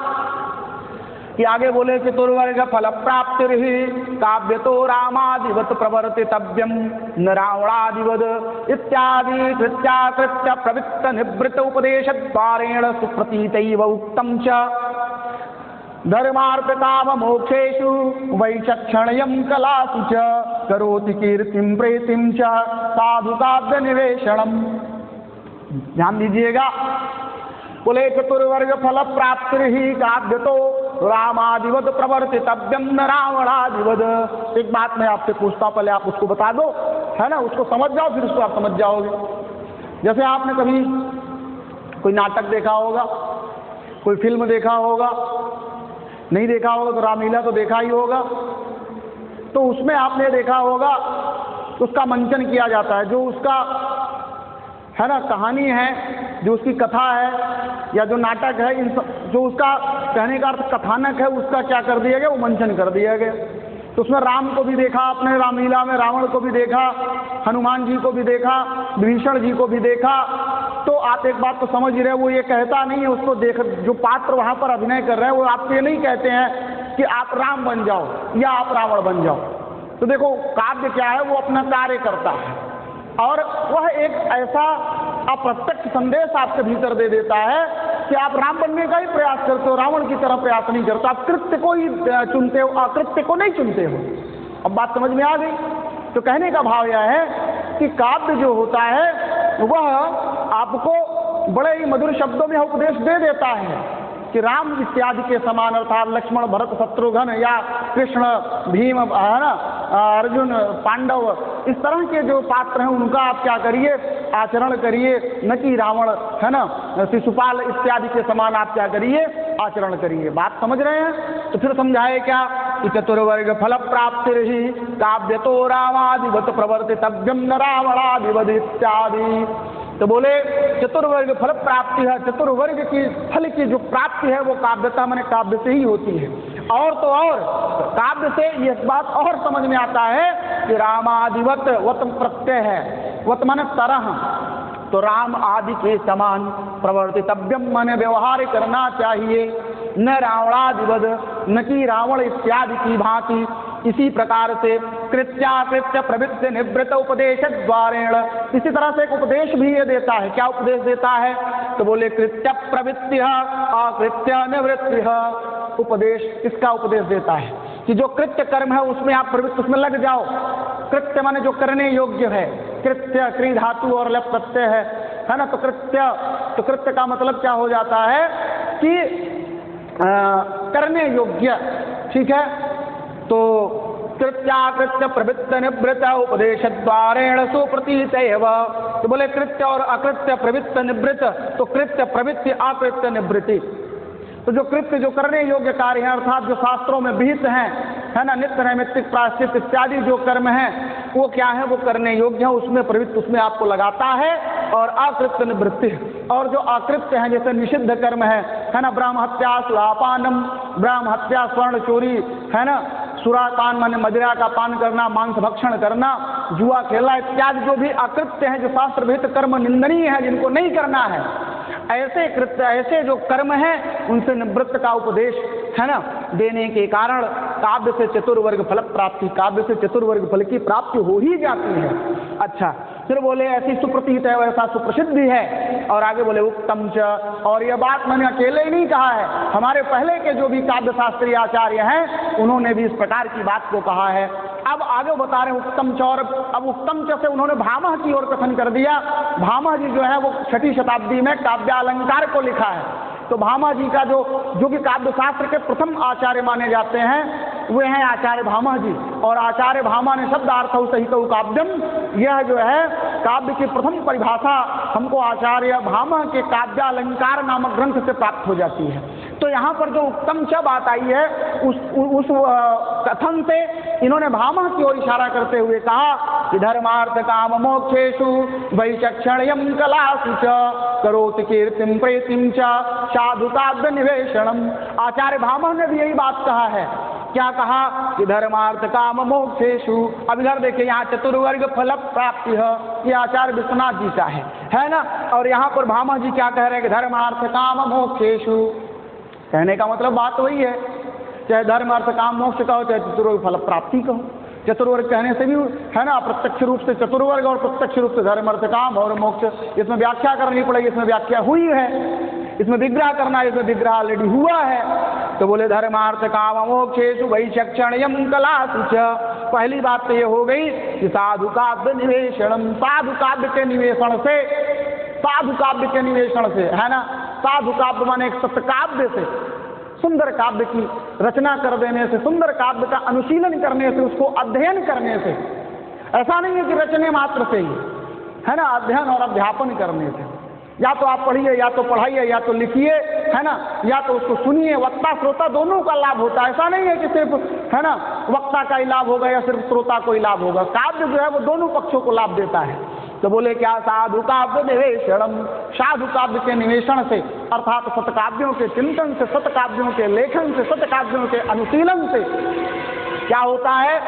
Speaker 1: कि आगे बोले चतुर्वर्ग फल प्राप्तिर्हि काव्य तो रामादिवत प्रवर्तितव्यम न रावणादिवद इत्यादि कृत्याकृत्य प्रवृत्त निवृत्त उपदेश द्वारेण सुप्रतीतैव उक्तम च धर्मार्थ काम मोक्षेषु वैचक्षणयं कलासु च करोति कीर्तिं प्रीतिं च साधु काव्य निवेशनम। ध्यान दीजिएगा, बोले चतुर्वर्ग फल प्राप्ति ही काव्य तो रामादिवद प्रवर्तितव्यम न रावणादिवद। एक बात मैं आपसे पूछता हूं, पहले आप उसको बता दो, है ना, उसको समझ जाओ, फिर उसको आप समझ जाओगे। जैसे आपने कभी कोई नाटक देखा होगा, कोई फिल्म देखा होगा, नहीं देखा होगा तो रामलीला तो देखा ही होगा। तो उसमें आपने देखा होगा उसका मंचन किया जाता है, जो उसका है ना कहानी है, जो उसकी कथा है या जो नाटक है, जो उसका कहने का अर्थ कथानक है, उसका क्या कर दिया गया, वो मंचन कर दिया गया। तो उसमें राम को भी देखा आपने रामलीला में, रावण को भी देखा, हनुमान जी को भी देखा, विभीषण जी को भी देखा। तो आप एक बात तो समझ ही रहे, वो ये कहता नहीं है, उसको देख जो पात्र वहां पर अभिनय कर रहे हैं वो आपसे ये नहीं कहते हैं कि आप राम बन जाओ या आप रावण बन जाओ। तो देखो काव्य क्या है, वो अपना कार्य करता है और वह एक ऐसा अप्रत्यक्ष संदेश आपके भीतर दे देता है कि आप राम बनने का ही प्रयास करते हो, रावण की तरह प्रयास नहीं करते। आप कृत्य को ही चुनते हो, अकृत्य को नहीं चुनते हो। अब बात समझ में आ गई। तो कहने का भाव यह है कि काव्य जो होता है वह आपको बड़े ही मधुर शब्दों में उपदेश दे देता है कि राम इत्यादि के समान, अर्थात लक्ष्मण भरत शत्रुघ्न या कृष्ण भीम है ना अर्जुन पांडव, इस तरह के जो पात्र हैं उनका आप क्या करिए, आचरण करिए, न कि रावण है ना शिशुपाल इत्यादि के समान आप क्या करिए, आचरण करिए। बात समझ रहे हैं। तो फिर समझाए क्या कि चतुर्वर्ग फल प्राप्ति रही काव्य तो रामादिवत प्रवर्तितव्यम न रावणादिवद इत्यादि। तो बोले चतुर्वर्ग फल प्राप्ति है, चतुर्वर्ग की फल की जो प्राप्ति है वो काव्यता माने काव्य से ही होती है। और तो और काव्य से यह बात और समझ में आता है कि रामादिवत वत प्रत्यय है, वत माने तरह, तो राम आदि के समान प्रवर्तितव्यम माने व्यवहार करना चाहिए, न रावणादिवद न कि रावण इत्यादि की भांति। इसी प्रकार से कृत्याकृत्य प्रवृत्ति निवृत्त उपदेश द्वारेण, इसी तरह से एक उपदेश भी ये देता है। क्या उपदेश देता है? तो बोले कृत्य प्रवृत्ति अकृत्य निवृत्ति। उपदेश किसका उपदेश देता है कि जो कृत्य कर्म है उसमें आप प्रवृत्ति उसमें लग जाओ। कृत्य माने जो करने योग्य है, कृत्य क्री धातु और लप प्रत्यय है ना। तो कृत्य का मतलब क्या हो जाता है कि करने योग्य, ठीक है। तो कृत्याकृत्य प्रवृत्त निवृत्त उपदेश द्वारेण सुप्रतीत एव। तो बोले कृत्य और अकृत्य प्रवृत्त निवृत्त, तो कृत्य प्रवृत्ति अकृत्य निवृत्ति। तो जो कृत्य जो करने योग्य कार्य है, अर्थात जो शास्त्रों में विहित हैं, है ना, नित्य नैमित्तिक प्रायश्चित इत्यादि जो कर्म है वो क्या है, वो करने योग्य है, उसमें प्रवृत्ति उसमें आपको लगाता है। और अकृत्य निवृत्ति, और जो अकृत्य है जैसे निषिद्ध कर्म है ना, ब्राह्म हत्या सुरापानम, ब्राह्म हत्या स्वर्ण चोरी, है ना, सुरापान माने मदिरा का पान करना, मांस भक्षण करना, जुआ खेलना इत्यादि जो भी अकृत्य है, जो शास्त्र विहित कर्म निंदनीय है, जिनको नहीं करना है, ऐसे कृत्य ऐसे जो कर्म हैं उनसे निवृत्त का उपदेश है ना देने के कारण काव्य से चतुर्वर्ग फल प्राप्ति, काव्य से चतुर्वर्ग फल की प्राप्ति हो ही जाती है। अच्छा, फिर बोले ऐसी सुप्रतीत है, वैसा सुप्रसिद्धि है। और आगे बोले उत्तम च, और यह बात मैंने अकेले ही नहीं कहा है, हमारे पहले के जो भी काव्य शास्त्रीय आचार्य हैं उन्होंने भी इस प्रकार की बात को कहा है। अब आगे बता रहे उत्तम च, और अब उत्तम च से उन्होंने भामह की ओर कथन कर दिया। भामह जी जो है वो 6वीं शताब्दी में काव्यालंकार को लिखा है। तो भामह जी का जो कि काव्य शास्त्र के प्रथम आचार्य माने जाते हैं वे हैं आचार्य भामह जी। और आचार्य भामह ने शब्दार्थ सहित काव्यम, यह जो है काव्य की प्रथम परिभाषा हमको आचार्य भामह के काव्यालंकार नामक ग्रंथ से प्राप्त हो जाती है। तो यहाँ पर जो उत्तम च बात आई है उस कथन से इन्होंने भामह की ओर इशारा करते हुए कहा कि धर्मार्थ काम मोक्षेषु वैचक्षण्यं कलासु च करोति कीर्तिं प्रीतिं च साधु काव्य निवेशनम। आचार्य भामह ने भी यही बात कहा है। क्या कहा कि धर्मार्थ काम मोक्षेषु। अब इधर देखिए यहाँ चतुर्वर्ग फल प्राप्ति है, ये आचार्य विश्वनाथ जी का है ना। और यहाँ पर भामह जी क्या कह रहे हैं कि धर्मार्थ काम मोक्षेषु। कहने का मतलब बात वही है चाहे धर्म अर्थ काम मोक्ष कहो, चाहे चतुर्वर्ग फल प्राप्ति कहो। चतुर्वर्ग कहने से भी है ना प्रत्यक्ष रूप से चतुर्वर्ग और प्रत्यक्ष रूप से धर्म अर्थ काम और मोक्ष, इसमें व्याख्या करनी पड़ेगी, इसमें व्याख्या हुई है, इसमें विग्रह करना है, इसमें विग्रह ऑलरेडी हुआ है। तो बोले धर्मार्थ काम मोक्षेषु वैचक्षण्यम कलासु च। पहली बात तो ये हो गई कि साधु काव्य निवेशनम, साधु काव्य के निवेशन से, साधु काव्य के निवेशन से है ना, साधु काव्य माने एक सत्काव्य से, सुंदर काव्य की रचना कर देने से, सुंदर काव्य का अनुशीलन करने से, उसको अध्ययन करने से। ऐसा नहीं है कि रचने मात्र से ही है ना, अध्ययन और अध्यापन करने से। या तो आप पढ़िए, या तो पढ़ाइए, या तो लिखिए है ना, या तो उसको सुनिए, वक्ता श्रोता दोनों का लाभ होता है। ऐसा नहीं है कि सिर्फ है ना वक्ता का ही लाभ होगा या सिर्फ श्रोता को ही लाभ होगा। काव्य जो है वो दोनों पक्षों को लाभ देता है। तो बोले क्या साधु काव्य निवेशनम, साधु काव्य के निवेशन से अर्थात सतकाव्यों के चिंतन से, सतकाव्यों के लेखन से, सतकाव्यों के अनुशीलन से क्या होता है?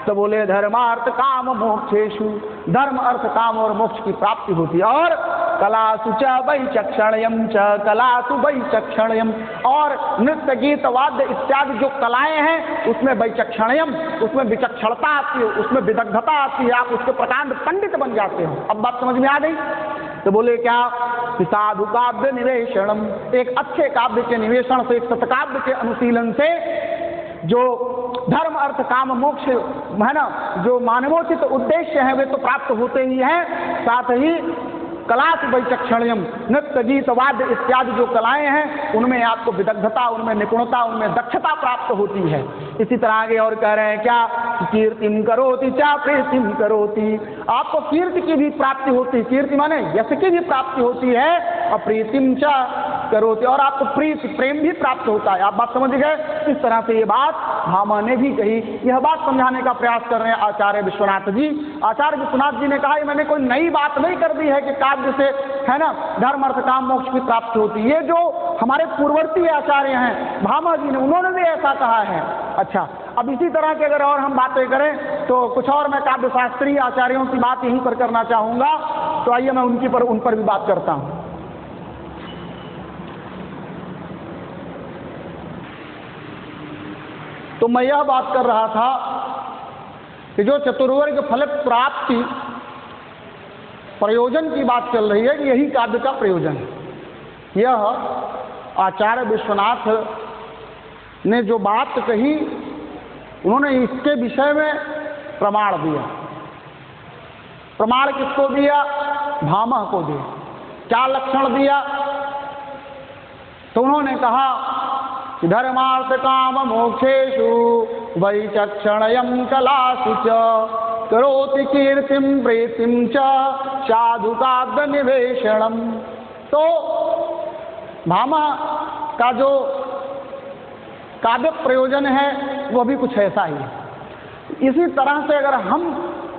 Speaker 1: तो बोले धर्मार्थ काम मोक्षेषु, धर्म अर्थ काम और मोक्ष की प्राप्ति होती है। और कलासु च वैचक्षण्यम च, कलासु वैचक्षण्यम, और नृत्य गीत वाद्य इत्यादि जो कलाएं हैं उसमें वैचक्षण्यम, उसमें विचक्षणता आती है, उसमें विदग्धता आती है, आप उसके प्रकांड पंडित बन जाते हो। अब बात समझ में आ गई? तो बोले क्या साधु काव्य निवेशनम, एक अच्छे काव्य के निवेशन से, एक सत्काव्य के अनुशीलन से जो धर्म अर्थ काम मोक्ष है ना, जो मानवोचित उद्देश्य है वे तो प्राप्त होते ही हैं, साथ ही कलास वैचक्षण्यम, नृत्य गीत वाद्य इत्यादि जो कलाएं हैं उनमें आपको विदग्धता, उनमें निपुणता, उनमें दक्षता प्राप्त होती है। इसी तरह आगे और कह रहे हैं क्या, कीर्तिम करोति चा प्रीतिम करोति, आपको कीर्ति की भी प्राप्ति होती है, कीर्ति माने यश की भी प्राप्ति होती है, और प्रीतिम चा करोति, और आपको प्रीति प्रेम भी प्राप्त होता है। आप बात समझ गए? इस तरह से ये बात भामा ने भी कही। यह बात समझाने का प्रयास कर रहे हैं आचार्य विश्वनाथ जी। आचार्य विश्वनाथ जी ने कहा मैंने कोई नई बात नहीं कर दी है कि काव्य से है ना धर्म अर्थ काम मोक्ष की प्राप्ति होती है। ये जो हमारे पूर्ववर्ती आचार्य हैं भामा जी ने, उन्होंने भी ऐसा कहा है। अच्छा, अब इसी तरह के अगर और हम बातें करें तो कुछ और मैं काव्य शास्त्रीय आचार्यों की बात यहीं पर करना चाहूंगा। तो आइए मैं उन पर भी बात करता हूं। तो मैं यह बात कर रहा था कि जो चतुर्वर्ग फल प्राप्ति प्रयोजन की बात चल रही है, यही काव्य का प्रयोजन है। यह आचार्य विश्वनाथ ने जो बात कही, उन्होंने इसके विषय में प्रमाण दिया। प्रमाण किसको दिया? भामा को दिया। क्या लक्षण दिया? तो उन्होंने कहा धर्मार्थ काम मोक्षेषु वैचक्षण्यम कलासु च, करोति कीर्तिम प्रीतिम च साधु काव्य निवेशनम। तो भामा का जो काव्य प्रयोजन है वह भी कुछ ऐसा ही है। इसी तरह से अगर हम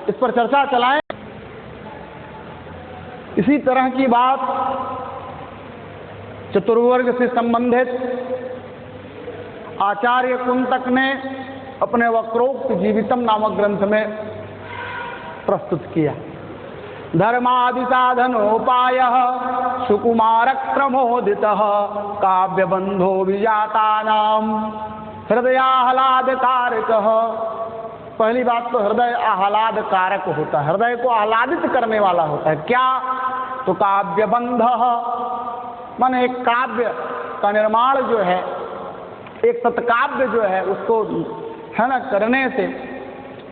Speaker 1: इस पर चर्चा चलाएं, इसी तरह की बात चतुर्वर्ग से संबंधित आचार्य कुंतक ने अपने वक्रोक्त जीवितम नामक ग्रंथ में प्रस्तुत किया। धर्मादि साधनोपाय सुकुमारक प्रमोदितः काव्यबंधो विजातानाम हृदयाह्लाद कारकः। पहली बात तो हृदय आह्लाद कारक होता है, हृदय को आह्लादित करने वाला होता है। क्या? तो काव्यबंध माने एक काव्य का निर्माण जो है, एक सत्काव्य जो है उसको है ना करने से,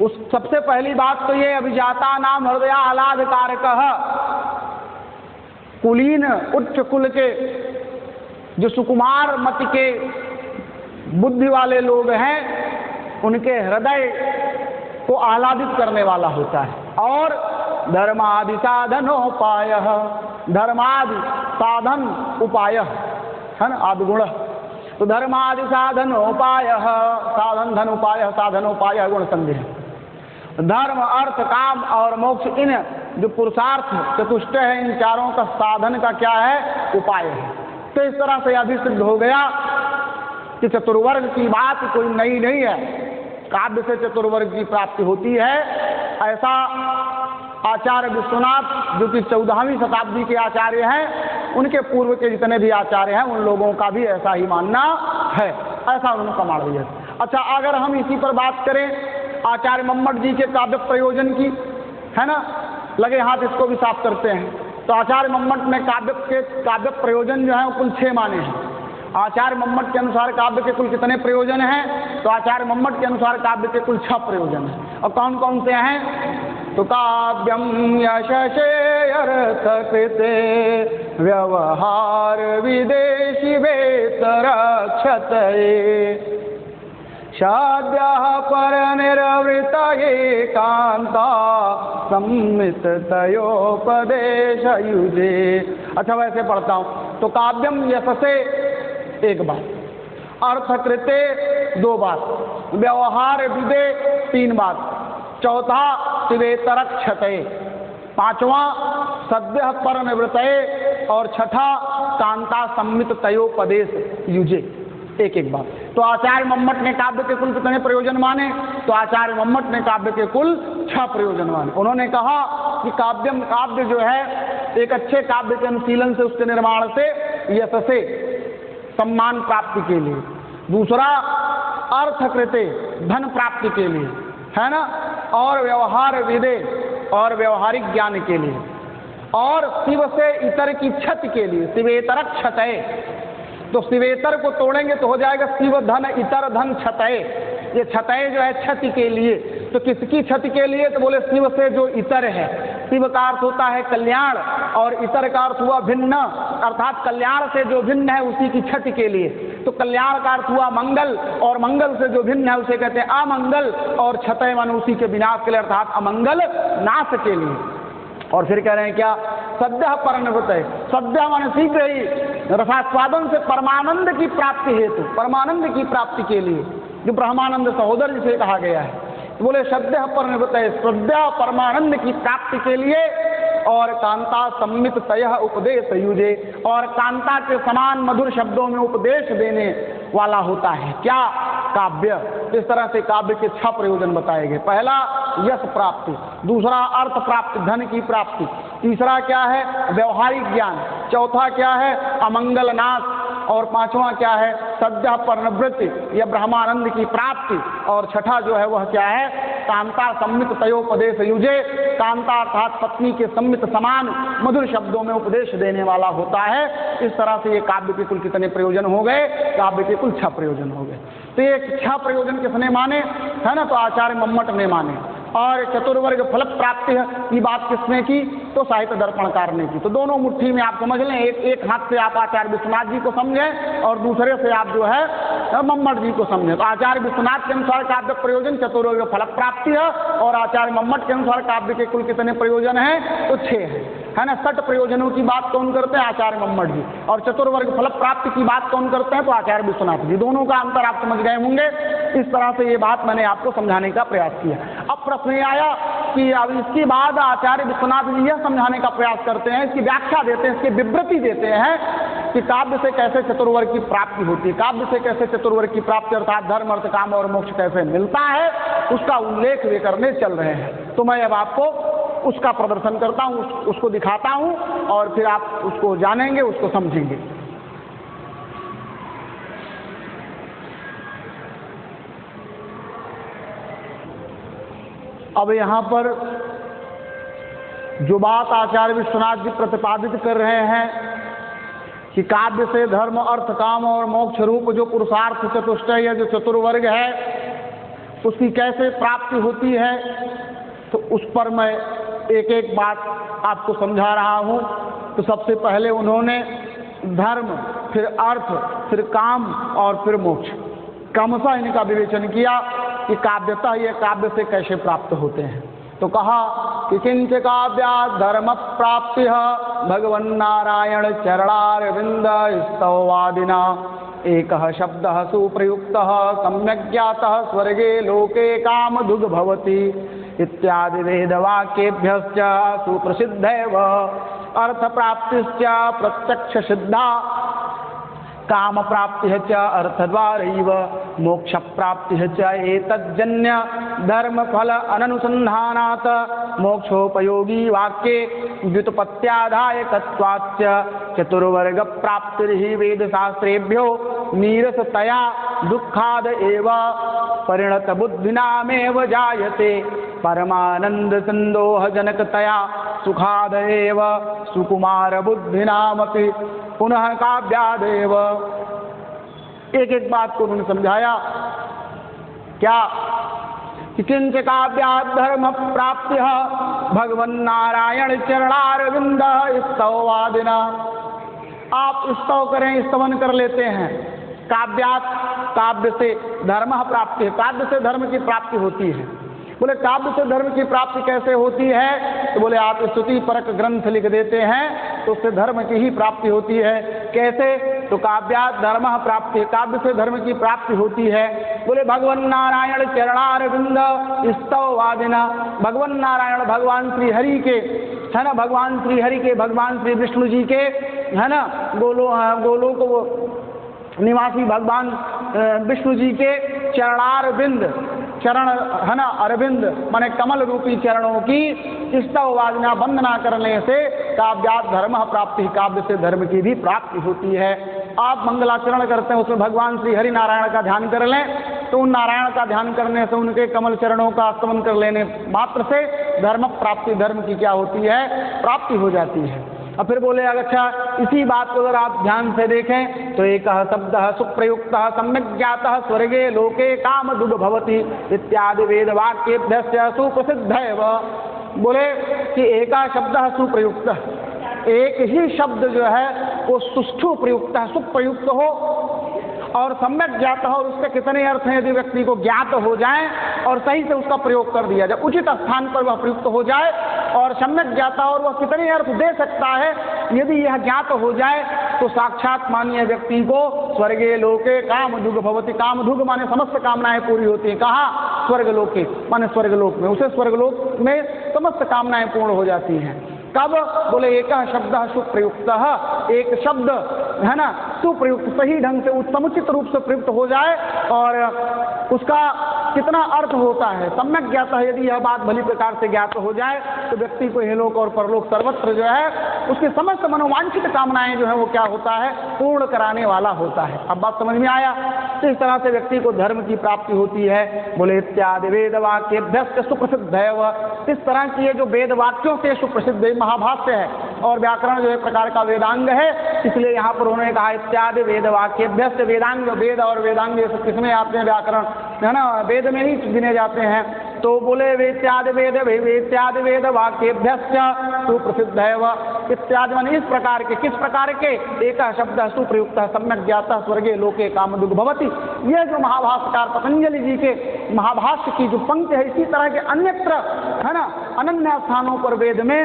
Speaker 1: उस सबसे पहली बात तो ये अभिजाता नाम हृदय आह्लाद कारकः, कुलीन उच्च कुल के जो सुकुमार मति के बुद्धि वाले लोग हैं उनके हृदय को आह्लादित करने वाला होता है। और धर्मादि साधनोपाय, धर्मादि साधन उपाय है ना आदिगुण, तो धर्मादि साधनोपाय, साधन धन उपाय, साधनोपाय गुण संधि है। धर्म अर्थ काम और मोक्ष, इन जो पुरुषार्थ चतुष्टय है, इन चारों का साधन का क्या है? उपाय है। तो इस तरह से अभी सिद्ध हो गया कि चतुर्वर्ग की बात कोई नई नहीं है, काव्य से चतुर्वर्ग की प्राप्ति होती है। ऐसा आचार्य विश्वनाथ जो कि 14वीं शताब्दी के आचार्य हैं, उनके पूर्व के जितने भी आचार्य हैं उन लोगों का भी ऐसा ही मानना है। ऐसा उन्होंने प्रमाण दिया। अच्छा, अगर हम इसी पर बात करें आचार्य मम्मट जी के काव्य प्रयोजन की, है ना, लगे हाथ इसको भी साफ करते हैं, तो आचार्य मम्मट ने काव्य प्रयोजन जो है वो कुल 6 माने हैं। आचार्य मम्मट के अनुसार काव्य के कुल कितने प्रयोजन हैं? तो आचार्य मम्मट के अनुसार काव्य के कुल 6 प्रयोजन हैं। और कौन कौन से हैं? तो काव्यम यशसे अर्थ कृते व्यवहार विदेशी वेतरक्षतये शाद्यः पर निर्वृत एकांता सम्मित तयोपदेश युजे। अच्छा, वैसे पढ़ता हूँ तो काव्यम यशसे 1 बात, अर्थकृते 2 बात, व्यवहार विदे 3 बात, चौथा शिवेतरक्षते, 5वां सद्यः परनिवृत्तये और 6ठा कांता सम्मित तयोपदेश युजे। 1 बात। तो आचार्य मम्मट ने काव्य के कुल कितने प्रयोजन माने? तो आचार्य मम्मट ने काव्य के कुल 6 प्रयोजन माने। उन्होंने कहा कि काव्य जो है एक अच्छे काव्य के अनुशीलन से, उसके निर्माण से, यशसे सम्मान प्राप्ति के लिए, दूसरा अर्थकृते धन प्राप्ति के लिए, है ना, और व्यवहार विदे और व्यवहारिक ज्ञान के लिए, और शिव से इतर की क्षति के लिए, शिवेतरक क्षतये। तो शिवेतर को तोड़ेंगे तो हो जाएगा शिव धन इतर धन क्षतये। ये क्षतये जो है क्षति के लिए, तो किसकी क्षति के लिए? तो बोले शिव से जो इतर है। शिव का अर्थ होता है कल्याण और इतर का अर्थ हुआ भिन्न, अर्थात कल्याण से जो भिन्न है उसी की क्षति के लिए। तो कल्याण का अर्थ हुआ मंगल और मंगल से जो भिन्न है उसे कहते हैं अमंगल, और क्षतये माने उसी के विनाश के लिए, अर्थात अमंगल नाश के लिए। और फिर कह रहे हैं क्या? सद्यः परनिवृत्तये, सद्यः माने शीघ्र ही, रसास्वादन से परमानंद की प्राप्ति हेतु, परमानंद की प्राप्ति के लिए, जो ब्रह्मानंद सहोदर जिसे कहा गया है। तो बोले सद्यः परनिवृत्तये, सद्यः परमानंद की प्राप्ति के लिए, और कांता सम्मित तयः उपदेश युजे, और कांता के समान मधुर शब्दों में उपदेश देने वाला होता है क्या? काव्य। इस तरह से काव्य के 6 प्रयोजन बताए गए। पहला यश प्राप्ति, दूसरा अर्थ प्राप्ति, धन की प्राप्ति, तीसरा क्या है? व्यवहारिक ज्ञान, चौथा क्या है? अमंगल नाश, और 5वां क्या है? सद्यः परनिवृत्ति या ब्रह्मानंद की प्राप्ति, और 6ठा जो है वह क्या है? कांता सम्मित तयोपदेश युजे, कांता अर्थात पत्नी के सम्मित समान मधुर शब्दों में उपदेश देने वाला होता है। इस तरह से ये काव्य के कुल कितने प्रयोजन हो गए? काव्य के कुल 6 प्रयोजन हो गए। तो ये 6 प्रयोजन किसने माने, है ना? तो आचार्य मम्मट ने माने। और चतुर्वर्ग फल प्राप्ति की बात किसने की? तो साहित्य दर्पणकार ने की। तो दोनों मुट्ठी में आप समझ लें, एक हाथ से आप आचार्य विश्वनाथ जी को समझें और दूसरे से आप जो है मम्मट जी को समझें। तो आचार्य विश्वनाथ के अनुसार काव्य प्रयोजन चतुर्वर्ग फल प्राप्ति है, और आचार्य मम्मट के अनुसार काव्य के कुल कितने प्रयोजन हैं? तो 6 है ना। 6 प्रयोजनों की बात कौन करते हैं? आचार्य मम्मट जी। और चतुर्वर्ग फल प्राप्ति की बात कौन करते हैं? तो आचार्य विश्वनाथ जी। दोनों का अंतर आप समझ गए होंगे। इस तरह से ये बात मैंने आपको समझाने का प्रयास किया। अब प्रश्न ये आया कि अब इसके बाद आचार्य विश्वनाथ जी यह समझाने का प्रयास करते हैं, इसकी व्याख्या देते हैं, इसकी विवृति देते हैं कि काव्य से कैसे चतुर्वर्ग की प्राप्ति होती है, काव्य से कैसे चतुर्वर्ग की प्राप्ति अर्थात धर्म अर्थ काम और मोक्ष कैसे मिलता है, उसका उल्लेख वे करने चल रहे हैं। तो मैं अब आपको उसका प्रदर्शन करता हूँ, उसको दिखाता हूँ, और फिर आप उसको जानेंगे, उसको समझेंगे। अब यहाँ पर जो बात आचार्य विश्वनाथ जी प्रतिपादित कर रहे हैं कि काव्य से धर्म अर्थ काम और मोक्ष रूप जो पुरुषार्थ चतुष्टय या जो चतुर्वर्ग है उसकी कैसे प्राप्ति होती है, तो उस पर मैं एक एक बात आपको समझा रहा हूँ। तो सबसे पहले उन्होंने धर्म, फिर अर्थ, फिर काम और फिर मोक्ष क्रमशः इनका विवेचन किया कि काव्यतः ये काव्य से कैसे प्राप्त होते हैं। तो कहा कि किंच काव्यात् धर्म प्राप्ति भगवन् नारायण चरणारविंद स्तववादिना एकः शब्दः सुप्रयुक्तः सम्यक् ज्ञातः स्वर्गे लोके कामधुग् भवति इत्यादि वेदवाक्येभ्यश्च सुप्रसिद्धैव अर्थप्राप्तिश्च प्रत्यक्ष सिद्धा काम प्राप्ति च अर्थद्वारैव मोक्ष प्राप्ति च एतज्जन्य धर्म फल अननुसंधानात् मोक्षोपयोगी वाक्ये व्युत्पत्त्यादायकत्वाच्च चतुर्वर्ग प्राप्तिर्हि वेद शास्त्रेभ्यो नीरसतया दुखाद एव परिणत बुद्धिनामेव जायते परमानंद संदोह जनकतया सुखाद एव सुकुमार बुद्धिनामपि पुनः काव्यादेव। एक एक बात को उन्होंने समझाया। क्या कि किंच काव्यात् धर्म प्राप्य भगवन् नारायण चरणारविंद स्तववादिना। आप स्तव करें, स्तवन कर लेते हैं। काव्यात्, काव्य से धर्म प्राप्ति है, काव्य से धर्म की प्राप्ति होती है। बोले काव्य से धर्म की प्राप्ति कैसे होती है? तो बोले आप स्तुति परक ग्रंथ लिख देते हैं तो उससे धर्म की ही प्राप्ति होती है। कैसे? तो काव्यात् धर्म प्राप्ति, काव्य से धर्म की प्राप्ति होती है। बोले भगवन् नारायण चरणारविंद स्तववादिना। भगवन् नारायण भगवान श्री हरि के, है ना, भगवान श्री हरि के, भगवान श्री विष्णु जी के, है ना, गोलोक निवासी भगवान विष्णु जी के चरणारविंद, चरण, है ना, अरविंद माने कमल रूपी चरणों की स्तववादिना वंदना करने से काव्यात् धर्म प्राप्ति, काव्य से धर्म की भी प्राप्ति होती है। आप मंगलाचरण करते हैं, उसमें भगवान श्री हरि नारायण का ध्यान कर लें तो उन नारायण का ध्यान करने से, उनके कमल चरणों का स्तवन कर लेने मात्र से धर्म प्राप्ति, धर्म की क्या होती है? प्राप्ति हो जाती है। अब फिर बोले अच्छा इसी बात को अगर आप ध्यान से देखें तो एक शब्द सुप्रयुक्त सम्यक ज्ञात स्वर्गे लोके काम दुग भवति इत्यादि वेद वाक्येभ्यस्य सुप्रसिद्ध है। बोले कि एका शब्द सुप्रयुक्त, एक ही शब्द जो है वो सुष्ठु प्रयुक्त है, सुप्रयुक्त हो और सम्यक ज्ञात हो, और उसके कितने अर्थ हैं यदि व्यक्ति को ज्ञात हो जाए और सही से उसका प्रयोग कर दिया जाए, उचित स्थान पर वह प्रयुक्त हो जाए और सम्यक ज्ञाता और वह कितने अर्थ दे सकता है यदि यह ज्ञात हो जाए तो साक्षात माननीय व्यक्ति को स्वर्गे लोके काम दुग भवति। काम दुग माने समस्त कामनाएं पूरी होती हैं। कहाँ? स्वर्ग लोके माने स्वर्गलोक में, उसे स्वर्गलोक में समस्त कामनाएं पूर्ण हो जाती हैं। कब? बोले एक शब्द सुप्रयुक्त, एक शब्द, है ना, सुप्रयुक्त, सही ढंग से समुचित रूप से प्रयुक्त हो जाए और उसका कितना अर्थ होता है सम्यक ज्ञात है। यदि यह बात भली प्रकार से ज्ञात हो जाए तो व्यक्ति को इहलोक और परलोक सर्वत्र जो है उसके समस्त मनोवांछित कामनाएं जो है वो क्या होता है? पूर्ण कराने वाला होता है। अब बात समझ में आया? तो इस तरह से व्यक्ति को धर्म की प्राप्ति होती है। बोले इत्यादि वेद वाक्येभ्यश्च सुप्रसिद्ध है। इस तरह की ये जो वेद वाक्यों से सुप्रसिद्ध महाभाष्य है और व्याकरण जो है प्रकार का वेदांग है, इसलिए यहाँ पर उन्होंने कहा इत्यादि वेद वाक्येभ्यश्च। वेदांग, वेद और वेदांग ये सब किसमें आते हैं? व्याकरण, है ना, वेद में ही गिने जाते हैं। तो बोले इत्यादि वेद वाक्येभ्यश्च सुप्रसिद्ध है। इत्यादि माने इस प्रकार के, किस प्रकार के? एक शब्द सुप्रयुक्त सम्यक ज्ञात स्वर्गे लोके काम दुग भवति। ये जो महाभाष्यकार पतंजलि जी के महाभाष्य की जो पंक्ति है, इसी तरह के अन्यत्र, है ना, अनन्य स्थानों पर वेद में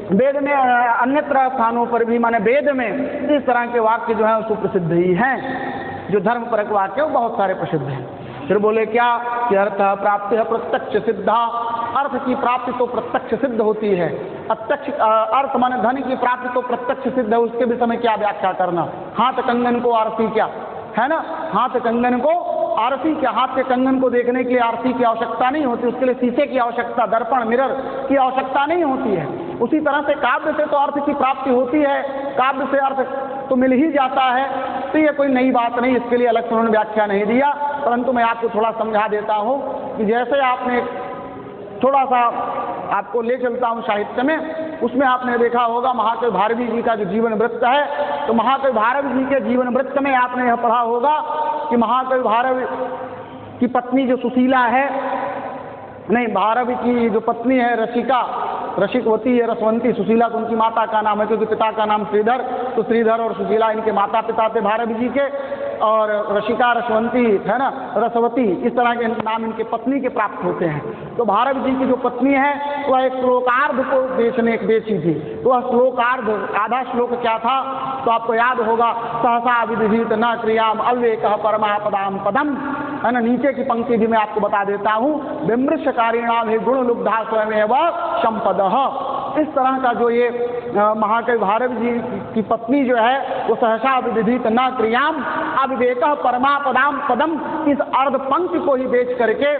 Speaker 1: अन्यत्र स्थानों पर भी माने वेद में इस तरह के वाक्य जो है सुप्रसिद्ध ही हैं। जो धर्म परक वाक्य वो बहुत सारे प्रसिद्ध हैं। फिर बोले क्या कि अर्थ प्राप्ति है प्रत्यक्ष सिद्धा। अर्थ की प्राप्ति तो प्रत्यक्ष सिद्ध होती है। प्रत्यक्ष अर्थ माने धन की प्राप्ति तो प्रत्यक्ष सिद्ध है। उसके विषय में क्या व्याख्या करना? हाथ कंगन को आरती क्या है ना, हाथ कंगन को आरती क्या? हाथ के कंगन को देखने के लिए आरती की आवश्यकता नहीं होती, उसके लिए शीशे की आवश्यकता, दर्पण, मिरर की आवश्यकता नहीं होती है। उसी तरह से काव्य से तो अर्थ की प्राप्ति होती है, काव्य से अर्थ तो मिल ही जाता है। तो ये कोई नई बात नहीं, इसके लिए अलग से उन्होंने व्याख्या नहीं दिया, परंतु मैं आपको थोड़ा समझा देता हूँ कि जैसे आपने थोड़ा सा आपको ले चलता हूँ साहित्य में, उसमें आपने देखा होगा महाकवि भारवी जी का जो जीवन वृत्त है, तो महाकवि भारवी जी के जीवन वृत्त में आपने यह पढ़ा होगा कि महाकवि भारवी की पत्नी जो सुशीला है, नहीं, भारवी की जो पत्नी है रसिकवती है, रसवंती, सुशीला तो उनकी माता का नाम है क्योंकि पिता का नाम श्रीधर, तो श्रीधर और सुशीला इनके माता पिता थे भारवी जी के। और रसिका, रसवंती, है ना, रसवती, इस तरह के नाम इनके पत्नी के प्राप्त होते हैं। तो भारवी जी की जो पत्नी है वह एक श्लोकार्ध को बेची थी। तो वह श्लोकार्ध, आधा श्लोक क्या था तो आपको याद होगा, सहसा विदिहित न क्रियाम अव्येकः परमापदाम पदम, है ना। नीचे की पंक्ति भी मैं आपको बता देता हूँ, विमृशकारिणाम हे गुण लुब्धा स्वयमेव संपदः। इस तरह का जो ये महाकवि भारवी जी की पत्नी जो है वो सहसा विदिहित न क्रियाम अविवेकः परमापदाम पदम, इस अर्ध पंक्ति को ही बेच करके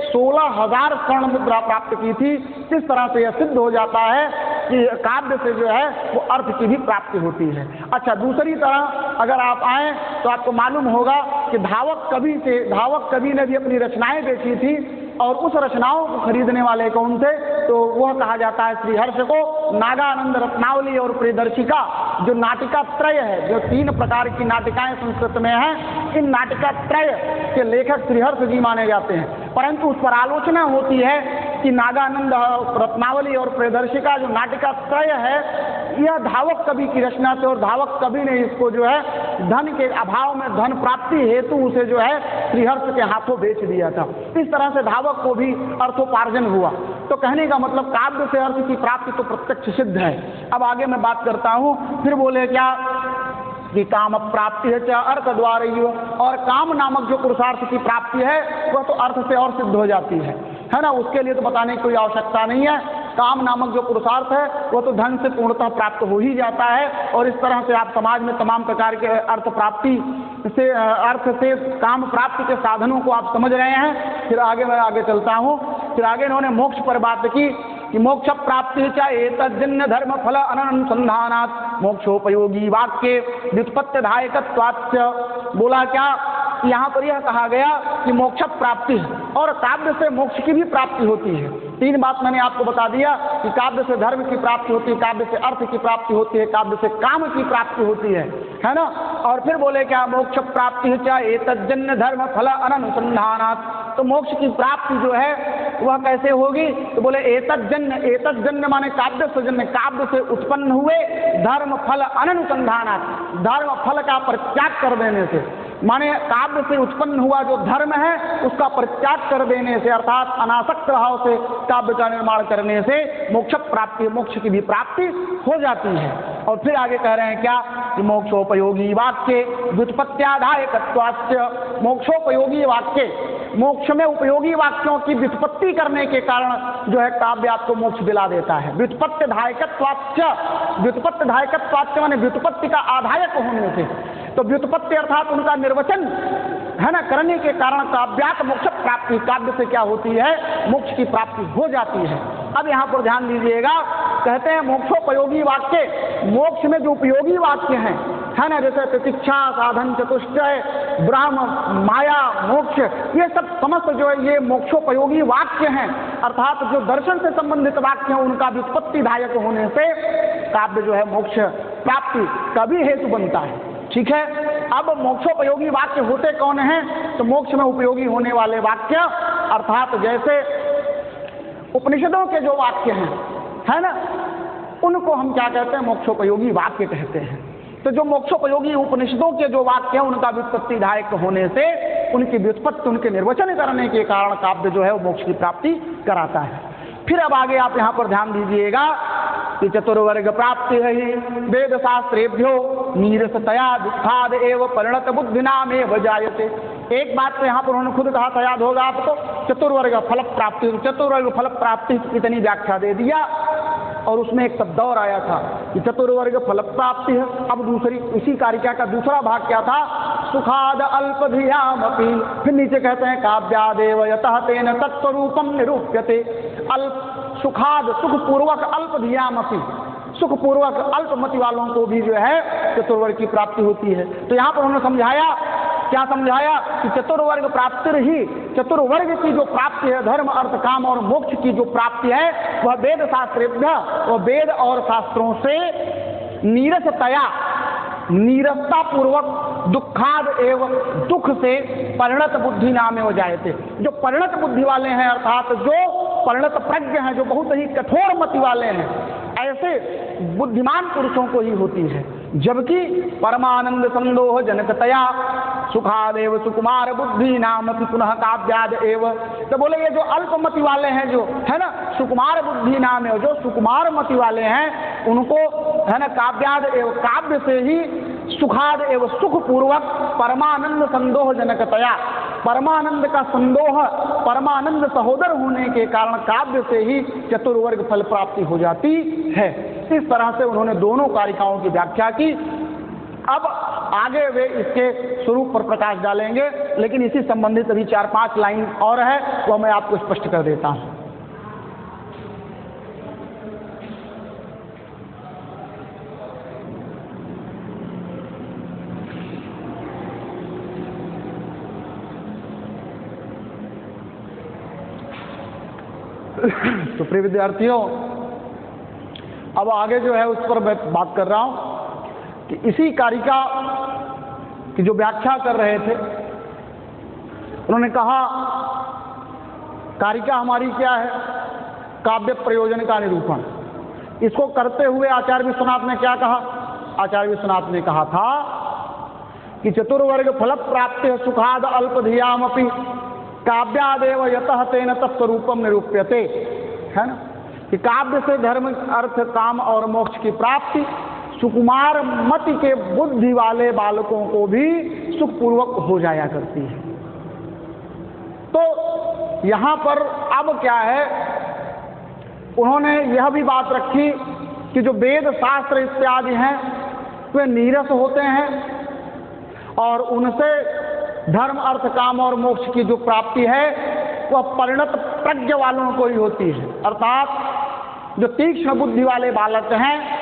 Speaker 1: 16,000 स्वर्ण मुद्रा प्राप्त की थी। इस तरह से यह सिद्ध हो जाता है कि काव्य से जो है वो अर्थ की भी प्राप्ति होती है। अच्छा, दूसरी तरह अगर आप आए तो आपको मालूम होगा कि धावक कवि ने भी अपनी रचनाएं बेची थी, और उस रचनाओं को खरीदने वाले कौन थे? तो वह कहा जाता है श्रीहर्ष को। नागानंद, रत्नावली और प्रियदर्शिका जो नाटिका त्रय है, जो 3 प्रकार की नाटिकाएं संस्कृत में हैं, इन नाटिका त्रय के लेखक श्रीहर्ष जी माने जाते हैं। परंतु उस पर आलोचना होती है कि नागानंद, रत्नावली और प्रियदर्शिका जो नाटिका त्रय है, यह धावक कवि की रचना थी, और धावक कवि ने इसको जो है धन के अभाव में, धन प्राप्ति हेतु उसे जो है श्रीहर्ष के हाथों बेच दिया था। इस तरह से धावक को भी अर्थोपार्जन हुआ। तो कहने का मतलब काव्य से अर्थ की प्राप्ति तो प्रत्यक्ष सिद्ध है। अब आगे मैं बात करता हूँ। फिर बोले क्या कि काम प्राप्ति है चाहे अर्थ द्वारा ही हो, और काम नामक जो पुरुषार्थ की प्राप्ति है वह तो अर्थ से और सिद्ध हो जाती है ना। उसके लिए तो बताने की कोई आवश्यकता नहीं है। काम नामक जो पुरुषार्थ है वह तो धन से पूर्णतः प्राप्त हो ही जाता है, और इस तरह से आप समाज में तमाम प्रकार के अर्थ प्राप्ति से, अर्थ से काम प्राप्ति के साधनों को आप समझ रहे हैं। फिर आगे मैं आगे चलता हूँ। फिर आगे इन्होंने मोक्ष पर बात की कि मोक्ष प्राप्ति चाहे तज्जन्य धर्म फल अनुसंधानात् मोक्षोपयोगी वाक्य व्युत्पत्तिदायकत्वाच्च। बोला क्या? यहाँ पर यह कहा गया कि मोक्ष प्राप्ति है, और काव्य से मोक्ष की भी प्राप्ति होती है। 3 बात मैंने आपको बता दिया कि काव्य से धर्म की प्राप्ति होती है, काव्य से अर्थ की प्राप्ति होती है, काव्य से काम की प्राप्ति होती है ना। और फिर बोले क्या? मोक्ष प्राप्ति है चाहे तज्जन्य धर्म फल अनुसंधानात्। तो मोक्ष की प्राप्ति जो है वह कैसे होगी? तो बोले एतज्जन्य माने काव्य से जन्य, काव्य से उत्पन्न हुए धर्म फल अनुसंधानात्, धर्म फल का परित्याग कर देने से, माने काव्य से उत्पन्न हुआ जो धर्म है उसका परित्याग कर देने से, अर्थात अनासक्त भाव से काव्य का निर्माण करने से मोक्ष प्राप्ति, मोक्ष की भी प्राप्ति हो जाती है। और फिर आगे कह रहे हैं क्या कि मोक्षोपयोगी वाक्य व्युत्पत्त्यादायकत्वाच्च। मोक्षोपयोगी वाक्य, मोक्ष में उपयोगी वाक्यों की व्युत्पत्ति करने के कारण जो है काव्य आपको मोक्ष दिला देता है। व्युत्पत्तिदायकत्वाच्च, व्युत्पत्तिदायकत्वाच्च माने व्युत्पत्ति का आधायक होने से। तो व्युत्पत्ति अर्थात उनका निर्वचन है ना करने के कारण काव्यात मोक्ष प्राप्ति, काव्य से क्या होती है? मोक्ष की प्राप्ति हो जाती है। अब यहाँ पर ध्यान दीजिएगा, कहते हैं मोक्षोपयोगी वाक्य, मोक्ष में जो उपयोगी वाक्य हैं है ना, जैसे प्रतीक्षा, साधन, चतुष्टय, ब्रह्म, माया, मोक्ष, ये सब समस्त जो है ये मोक्षोपयोगी वाक्य हैं। अर्थात जो दर्शन से संबंधित वाक्य हैं उनका व्युत्पत्तिदायक होने से काव्य जो है मोक्ष प्राप्ति का भी हेतु बनता है। ठीक है। अब मोक्षोपयोगी वाक्य होते कौन हैं? तो मोक्ष में उपयोगी होने वाले वाक्य, अर्थात जैसे उपनिषदों के जो वाक्य हैं है ना, उनको हम क्या कहते हैं? मोक्षोपयोगी वाक्य कहते हैं। तो जो मोक्षोपयोगी उपनिषदों के जो वाक्य हैं उनका व्युत्पत्तिदायक होने से, उनकी व्युत्पत्ति, उनके निर्वचन करने के कारण काव्य जो है वो मोक्ष की प्राप्ति कराता है। फिर अब आगे आप यहाँ पर ध्यान दीजिएगा कि चतुर्वर्ग प्राप्ति है ही वेद शास्त्रेभ्यो नीरसतया दुःखाद एव परिणत बुद्धिनाम एव जायते। एक बात तो यहाँ पर उन्होंने खुद कहा था, याद होगा आपको, चतुर्वर्ग फल प्राप्ति। चतुर्वर्ग फल प्राप्ति इतनी व्याख्या दे दिया, और उसमें एक शब्द और आया था कि चतुर्वर्ग फल प्राप्ति है। अब दूसरी इसी कारिका का दूसरा भाग क्या था? सुखाद अल्पधियामपि। फिर नीचे कहते हैं काव्यादेव यतः तेन तत्स्वरूपम निरूप्यते। अल्प सुखाद, सुखपूर्वक, अल्पधियामपि, सुखपूर्वक अल्पमति वालों को भी जो है चतुर्वर्ग की प्राप्ति होती है। तो यहाँ पर उन्होंने समझाया, क्या समझाया कि चतुर्वर्ग प्राप्ति ही, चतुर्वर्ग की जो प्राप्ति है, धर्म, अर्थ, काम और मोक्ष की जो प्राप्ति है वह वेद शास्त्रेभ्य, वह वेद और शास्त्रों से नीरसतया, नीरसता पूर्वक, दुखाद एवं दुख से परिणत बुद्धि नाम हो जाए थे। जो परिणत बुद्धि वाले हैं, अर्थात जो परिणत प्रज्ञ हैं, जो बहुत ही कठोर मति वाले हैं, ऐसे बुद्धिमान पुरुषों को ही होती है। जबकि परमानंद संदोह जनकतया सुखादेव सुकुमार बुद्धि नाम पुनः काव्याद एव। तो बोले ये जो अल्पमति वाले हैं, जो है ना, सुकुमार बुद्धि नाम है, जो सुकुमार मति वाले हैं उनको है ना काव्याद एव, काव्य से ही सुखाद एवं सुखपूर्वक परमानंद संदोह जनकतया, परमानंद का संदोह, परमानंद सहोदर होने के कारण काव्य से ही चतुर्वर्ग फल प्राप्ति हो जाती है। इस तरह से उन्होंने दोनों कारिकाओं की व्याख्या की। अब आगे वे इसके स्वरूप पर प्रकाश डालेंगे, लेकिन इसी संबंधित अभी 4-5 लाइन और है, वह मैं आपको स्पष्ट कर देता हूँ। तो प्रिय विद्यार्थियों, अब आगे जो है उस पर मैं बात कर रहा हूं कि इसी कारिका की जो व्याख्या कर रहे थे, उन्होंने कहा कारिका हमारी क्या है? काव्य प्रयोजन का निरूपण। इसको करते हुए आचार्य विश्वनाथ ने क्या कहा? आचार्य विश्वनाथ ने कहा था कि चतुर्वर्ग फल प्राप्ति सुखाद अल्पधियामपि काव्यादेव यतः तेन तत्स्वरूपम निरूप्यते, है ना, कि काव्य से धर्म अर्थ काम और मोक्ष की प्राप्ति सुकुमार मति के बुद्धि वाले बालकों को भी सुखपूर्वक हो जाया करती है। तो यहां पर अब क्या है, उन्होंने यह भी बात रखी कि जो वेद शास्त्र इत्यादि हैं वे नीरस होते हैं और उनसे धर्म अर्थ काम और मोक्ष की जो प्राप्ति है वह परिणत प्रज्ञ वालों को ही होती है। अर्थात जो तीक्ष्ण बुद्धि वाले बालक हैं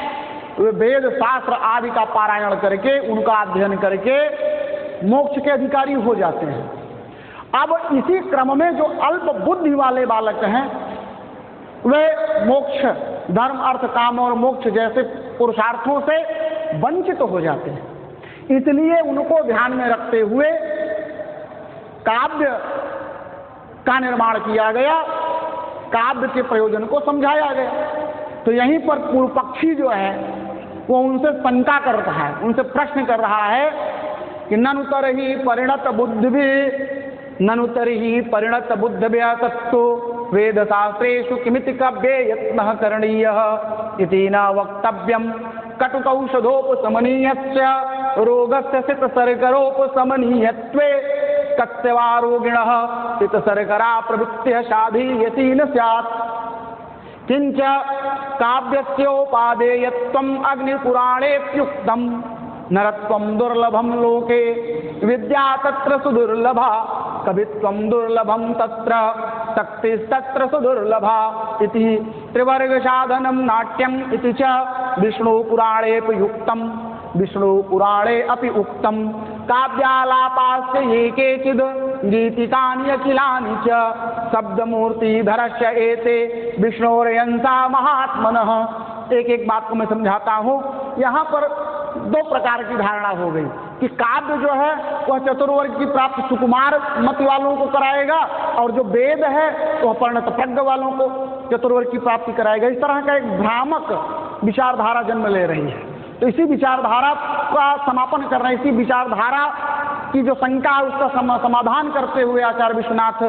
Speaker 1: वे वेद शास्त्र आदि का पारायण करके, उनका अध्ययन करके मोक्ष के अधिकारी हो जाते हैं। अब इसी क्रम में जो अल्प बुद्धि वाले बालक हैं वे मोक्ष, धर्म अर्थ काम और मोक्ष जैसे पुरुषार्थों से वंचित हो जाते हैं। इसलिए उनको ध्यान में रखते हुए काव्य का निर्माण किया गया, काव्य के प्रयोजन को समझाया गया। तो यहीं पर पूर्व पक्षी जो है वो उनसे शंका कर रहा है, उनसे प्रश्न कर रहा है कि ननु तरहि परिणत परिणत बुद्धिभ्यः तत्तु वेद शास्त्रेषु किमिति काव्ये यत्नः करणीयः इति न वक्तव्यम् कटुकौषधोपशमनीयस्य रोगस्य सितशर्करोपशमनीयत्वे कस्य वा रोगिणः सितशर्करा प्रवृत्तिः साधीयति न स्यात्। किंच काव्यस्योपादेयत्वम् अग्निपुराणेऽप्युक्तम् नरत्वं दुर्लभं लोके विद्या तत्र सुदुर्लभा कवित्वं दुर्लभं तत्र शक्तिस्तत्र सुदुर्लभा इति त्रिवर्ग साधनं नाट्यम् इति च विष्णुपुराणेऽप्युक्तम् विष्णुपुराणे अपि उक्तम् काव्यालापास्य ये केचिद् गीतिकानि अखिलानि च शब्दमूर्तिधरस्य एते विष्णोरयंसा महात्मनः। एक एक बात को मैं समझाता हूँ। यहाँ पर दो प्रकार की धारणा हो गई कि काव्य जो है वह चतुर्वर्ग की प्राप्ति सुकुमार मत वालों को कराएगा और जो वेद है वह परिणत प्रज्ञ वालों को चतुर्वर्ग की प्राप्ति कराएगा। इस तरह का एक भ्रामक विचारधारा जन्म ले रही है। तो इसी विचारधारा का समापन करना, इसी विचारधारा की जो शंका है उसका समाधान करते हुए आचार्य विश्वनाथ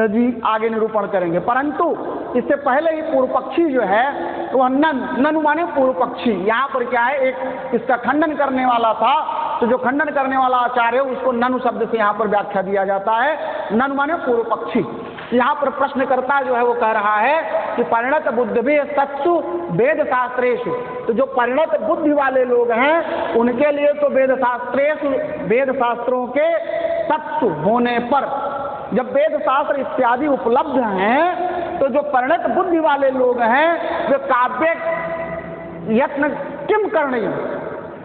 Speaker 1: जी आगे निरूपण करेंगे। परंतु इससे पहले ही पूर्व पक्षी जो है वह ननु माने पूर्व पक्षी, यहाँ पर क्या है, एक इसका खंडन करने वाला था। तो जो खंडन करने वाला आचार्य है उसको ननु शब्द से यहाँ पर व्याख्या दिया जाता है। ननु माने पूर्व पक्षी। यहाँ पर प्रश्नकर्ता जो है वो कह रहा है कि परिणत बुद्धिभ्यः सत्सु वेद शास्त्रेषु। तो जो परिणत बुद्धि वाले लोग हैं उनके लिए तो वेद शास्त्रेषु, वेद शास्त्रों के सत्सु होने पर, जब वेद शास्त्र इत्यादि उपलब्ध हैं तो जो परिणत बुद्धि वाले लोग हैं वे काव्य यत्न किम करणीय,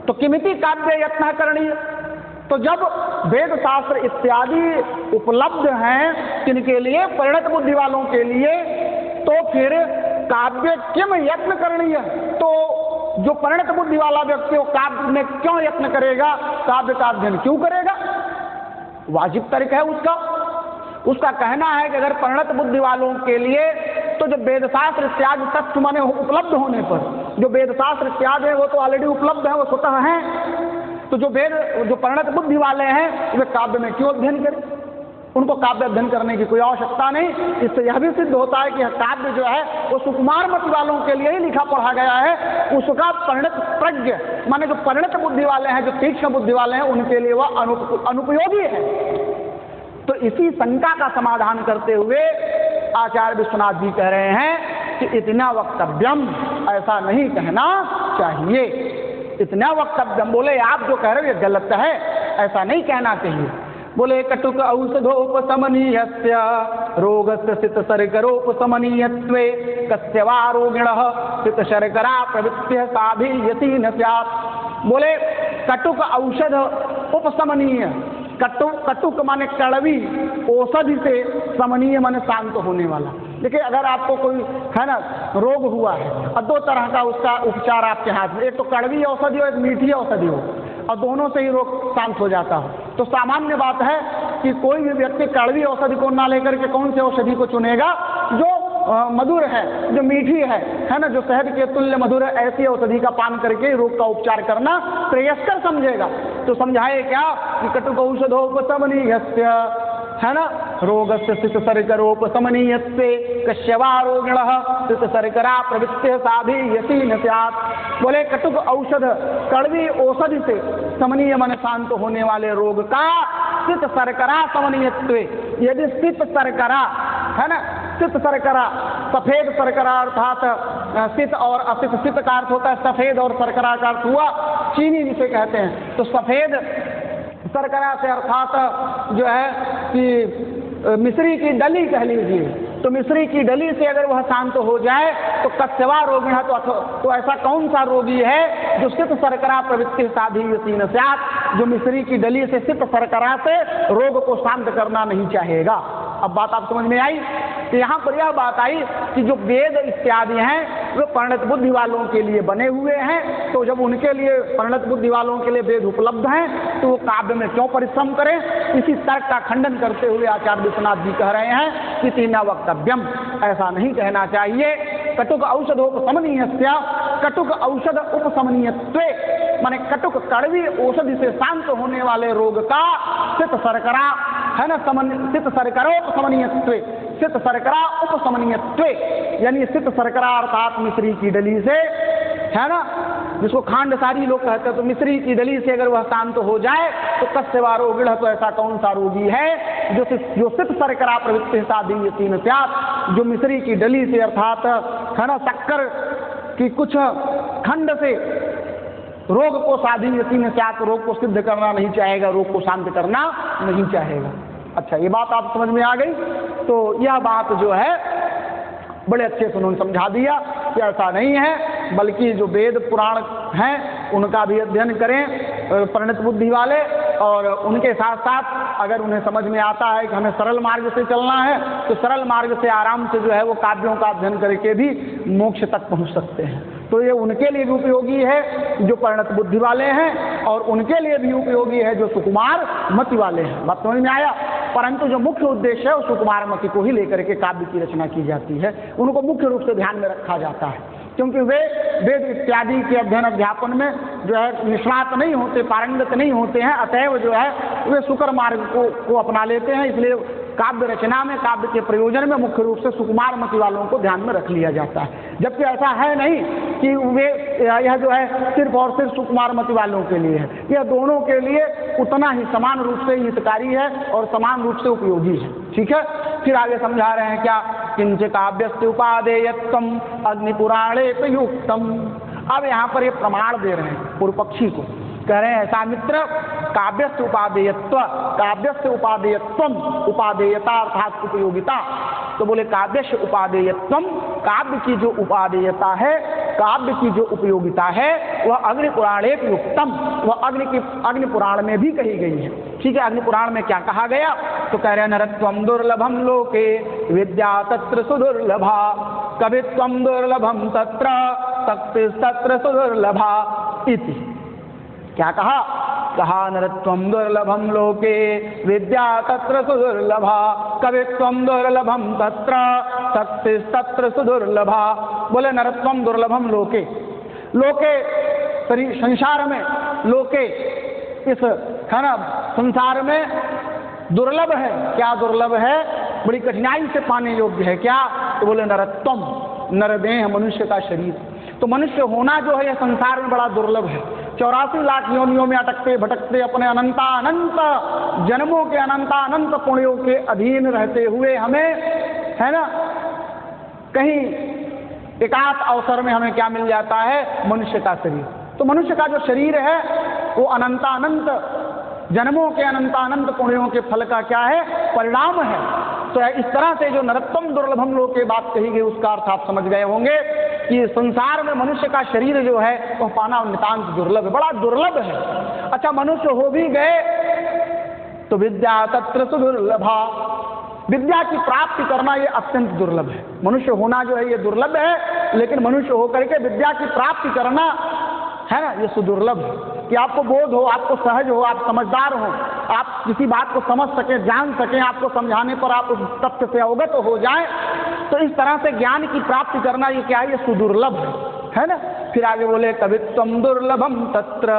Speaker 1: तो किमिति काव्य यत्न करणीय। तो जब वेद शास्त्र इत्यादि उपलब्ध हैं किनके लिए, परिणत बुद्धि वालों के लिए, तो फिर काव्य किम यत्न करणीय। तो जो परिणत बुद्धि वाला व्यक्ति वो काव्य में क्यों यत्न करेगा, काव्य का अध्ययन क्यों करेगा? वाजिब तर्क है उसका कहना है कि अगर परिणत बुद्धि वालों के लिए तो जब वेद शास्त्र इत्यादि तत्व माने उपलब्ध होने पर, जो वेद शास्त्र इत्यादि है वो तो ऑलरेडी उपलब्ध है, वो स्वतः हैं, तो जो परिणत बुद्धि वाले हैं वे काव्य में क्यों अध्ययन करें? उनको काव्य अध्ययन करने की कोई आवश्यकता नहीं। इससे यह भी सिद्ध होता है कि काव्य जो है वो सुकुमार मत वालों के लिए ही लिखा पढ़ा गया है। उसका परिणत प्रज्ञ माने जो परिणत बुद्धि वाले हैं, जो तीक्ष्ण बुद्धि वाले हैं, उनके लिए वह अनुपयोगी है। तो इसी शंका का समाधान करते हुए आचार्य विश्वनाथ जी कह रहे हैं कि इतना वक्तव्यम, ऐसा नहीं कहना चाहिए। इतना वक्तव्यम बोले आप जो कह रहे हो ये गलत है, ऐसा नहीं कहना चाहिए। बोले कटुक औषधोपशमनीयस्य रोगस्य सितशर्करोपशमनीयत्वे कस्य वा रोगिणः सितशर्करा प्रवृत्तिः साधीयति न स्यात्। बोले कटुक औषध उपशमनीय, कटुक माने कड़वी, औषधि से समनीय माने शांत होने वाला। देखिए, अगर आपको कोई है ना रोग हुआ है और दो तरह का उसका उपचार आपके हाथ में, एक तो कड़वी औषधि हो, एक मीठी औषधि हो, और दोनों से ही रोग शांत हो जाता हो, तो सामान्य बात है कि कोई भी व्यक्ति कड़वी औषधि को ना लेकर के कौन से औषधि को चुनेगा? जो मधुर है, जो मीठी है ना, जो शहद के तुल्य मधुर है, ऐसी औषधि का पान करके रोग का उपचार करना श्रेयस्कर समझेगा। तो समझाए क्या कि कटुक औषधोपशमनीयस्य, है ना, रोगस्य सित सर्करोपशमनीयस्य कश्यवा रोगिणः सित सर्करा प्रवृत्ति साधीयसी न स्यात्। बोले कटुक औषध, कड़वी औषधि से समनीय मन शांत होने वाले रोग का सित सर्करा समनीयत्व। यदि सित सर्करा है ना, सित सर्करा, सफेद सर्करा अर्थात सित और असित, सित का अर्थ होता है सफेद और सर्करा का अर्थ हुआ चीनी जिसे कहते हैं। तो सफेद सर्करा से अर्थात जो है कि मिश्री की डली कह लीजिए, तो मिश्री की डली से अगर वह शांत हो जाए तो कस्यवा रोगी है। तो ऐसा कौन सा रोगी है जो सित सर्करा प्रवृत्ति साधीयसी न स्यात्, जो मिश्री की डली से सित सर्करा से रोग को शांत करना नहीं चाहेगा। अब बात आप समझ में आई कि यहाँ पर यह बात आई कि जो वेद इत्यादि हैं वे परिणत बुद्धि वालों के लिए बने हुए हैं, तो जब उनके लिए परिणत बुद्धि वालों के लिए वेद उपलब्ध हैं तो वो काव्य में क्यों परिश्रम करें? इसी तर्क का खंडन करते हुए आचार्य विश्वनाथ जी कह रहे हैं कि तीन वक्तव्यम, ऐसा नहीं कहना चाहिए। कटुक औषधोपशमनीयस्य, कटुक औषध उपशमनीयत्वे, माने कटुक कड़वी औषधि से शांत होने वाले रोग का सित सर्करा है ना, सित सर्करोपशमनीयत्वे, सित सर्करा उपशमनीयत्वे, यानी सित सर्करा अर्थात मिश्री की डली से, है ना, जिसको खांड सारी लोग कहते हैं, तो मिश्री की डली से अगर वह शांत हो जाए तो कस्यवा रोगिण, तो ऐसा कौन सा रोगी है जो सित सर्करा प्रवृत्ति साधीयसी न स्यात्, जो मिश्री की डली से अर्थात है ना शक्कर की कुछ खंड से रोग को साधीयसी न स्यात्, रोग को सिद्ध करना नहीं चाहेगा, रोग को शांत करना नहीं चाहेगा। अच्छा, ये बात आप समझ में आ गई। तो यह बात जो है बड़े अच्छे से उन्होंने समझा दिया कि ऐसा नहीं है, बल्कि जो वेद पुराण हैं उनका भी अध्ययन करें परिणत बुद्धि वाले, और उनके साथ साथ अगर उन्हें समझ में आता है कि हमें सरल मार्ग से चलना है तो सरल मार्ग से आराम से जो है वो काव्यों का अध्ययन करके भी मोक्ष तक पहुंच सकते हैं। तो ये उनके लिए भी उपयोगी है जो परिणत बुद्धि वाले हैं, और उनके लिए भी उपयोगी है जो सुकुमार मति वाले हैं। बात समझ में आया? परंतु जो मुख्य उद्देश्य है वो सुकुमार मति को ही लेकर के काव्य की रचना की जाती है, उनको मुख्य रूप से ध्यान में रखा जाता है, क्योंकि वे वेद इत्यादि के अध्ययन अध्यापन में जो है निष्णात नहीं होते, पारंगत नहीं होते हैं, अतएव जो है वे सुकर मार्ग को अपना लेते हैं। इसलिए काव्य रचना में, काव्य के प्रयोजन में मुख्य रूप से सुकुमार मति वालों को ध्यान में रख लिया जाता है, जबकि ऐसा है नहीं कि वे यह जो है सिर्फ और सिर्फ सुकुमार मति वालों के लिए है, यह दोनों के लिए उतना ही समान रूप से हितकारी है और समान रूप से उपयोगी है। ठीक है, फिर आगे समझा रहे हैं क्या, किंच काव्यस्य उपादेयत्वम अग्निपुराणे प्रयुक्तम। अब यहाँ पर ये प्रमाण दे रहे हैं पूर्व पक्षी को, कह रहे हैं ऐसा मित्र, काव्यस्य उपादेयत्व, काव्यस्य उपादेयत्वम, उपादेयता अर्थात उपयोगिता। तो बोले काव्यस्य उपादेयत्वम, काव्य की जो उपादेयता है, काव्य की जो उपयोगिता है वह अग्नि पुराणे प्रयुक्तम, वह अग्नि पुराण में भी कही गई है। ठीक है, अग्नि पुराण में क्या कहा गया? तो कह रहे हैं नरत्वम दुर्लभम लोके विद्या तत्र सुदुर्लभा, कवित्वम दुर्लभम तत्र शक्ति तत्र सुदुर्लभा इति। क्या कहा? कहा नरत्वम दुर्लभम लोके विद्या तत्र सुदुर्लभा, कवित्वम दुर्लभम तत्र शक्ति तत्र सुदुर्लभा। बोले नरत्वम दुर्लभम लोके, लोके संसार में, लोके इस है ना संसार में दुर्लभ है। क्या दुर्लभ है? बड़ी कठिनाई से पाने योग्य है। क्या? तो बोले नरत्वम, नरदेह, मनुष्य का शरीर। तो मनुष्य होना जो है यह संसार में बड़ा दुर्लभ है। 84 लाख योनियों में अटकते भटकते अपने अनंत जन्मों के अनंत पुण्यों के अधीन रहते हुए हमें है ना कहीं एकांत अवसर में हमें क्या मिल जाता है? मनुष्य का शरीर। तो मनुष्य का जो शरीर है वो अनंत जन्मों के अनंत पुण्यों के फल का क्या है? परिणाम है। तो इस तरह से जो नरत्वम दुर्लभम लोग की बात कही गई उसका अर्थ आप समझ गए होंगे कि संसार में मनुष्य का शरीर जो है वह पाना नितांत दुर्लभ है, बड़ा दुर्लभ है। अच्छा, मनुष्य हो भी गए तो विद्या तत्र सुदुर्लभा, विद्या की प्राप्ति करना ये अत्यंत दुर्लभ है। मनुष्य होना जो है ये दुर्लभ है, लेकिन मनुष्य होकर के विद्या की प्राप्ति करना है ना, ये सुदुर्लभ है कि आपको बोध हो, आपको सहज हो, आप समझदार हो, आप किसी बात को समझ सकें, जान सकें, आपको समझाने पर आप उस तथ्य से अवगत हो जाएं। तो इस तरह से ज्ञान की प्राप्ति करना ये क्या है, ये सुदुर्लभ है ना। फिर आगे बोले कवित्वम दुर्लभम तत्र।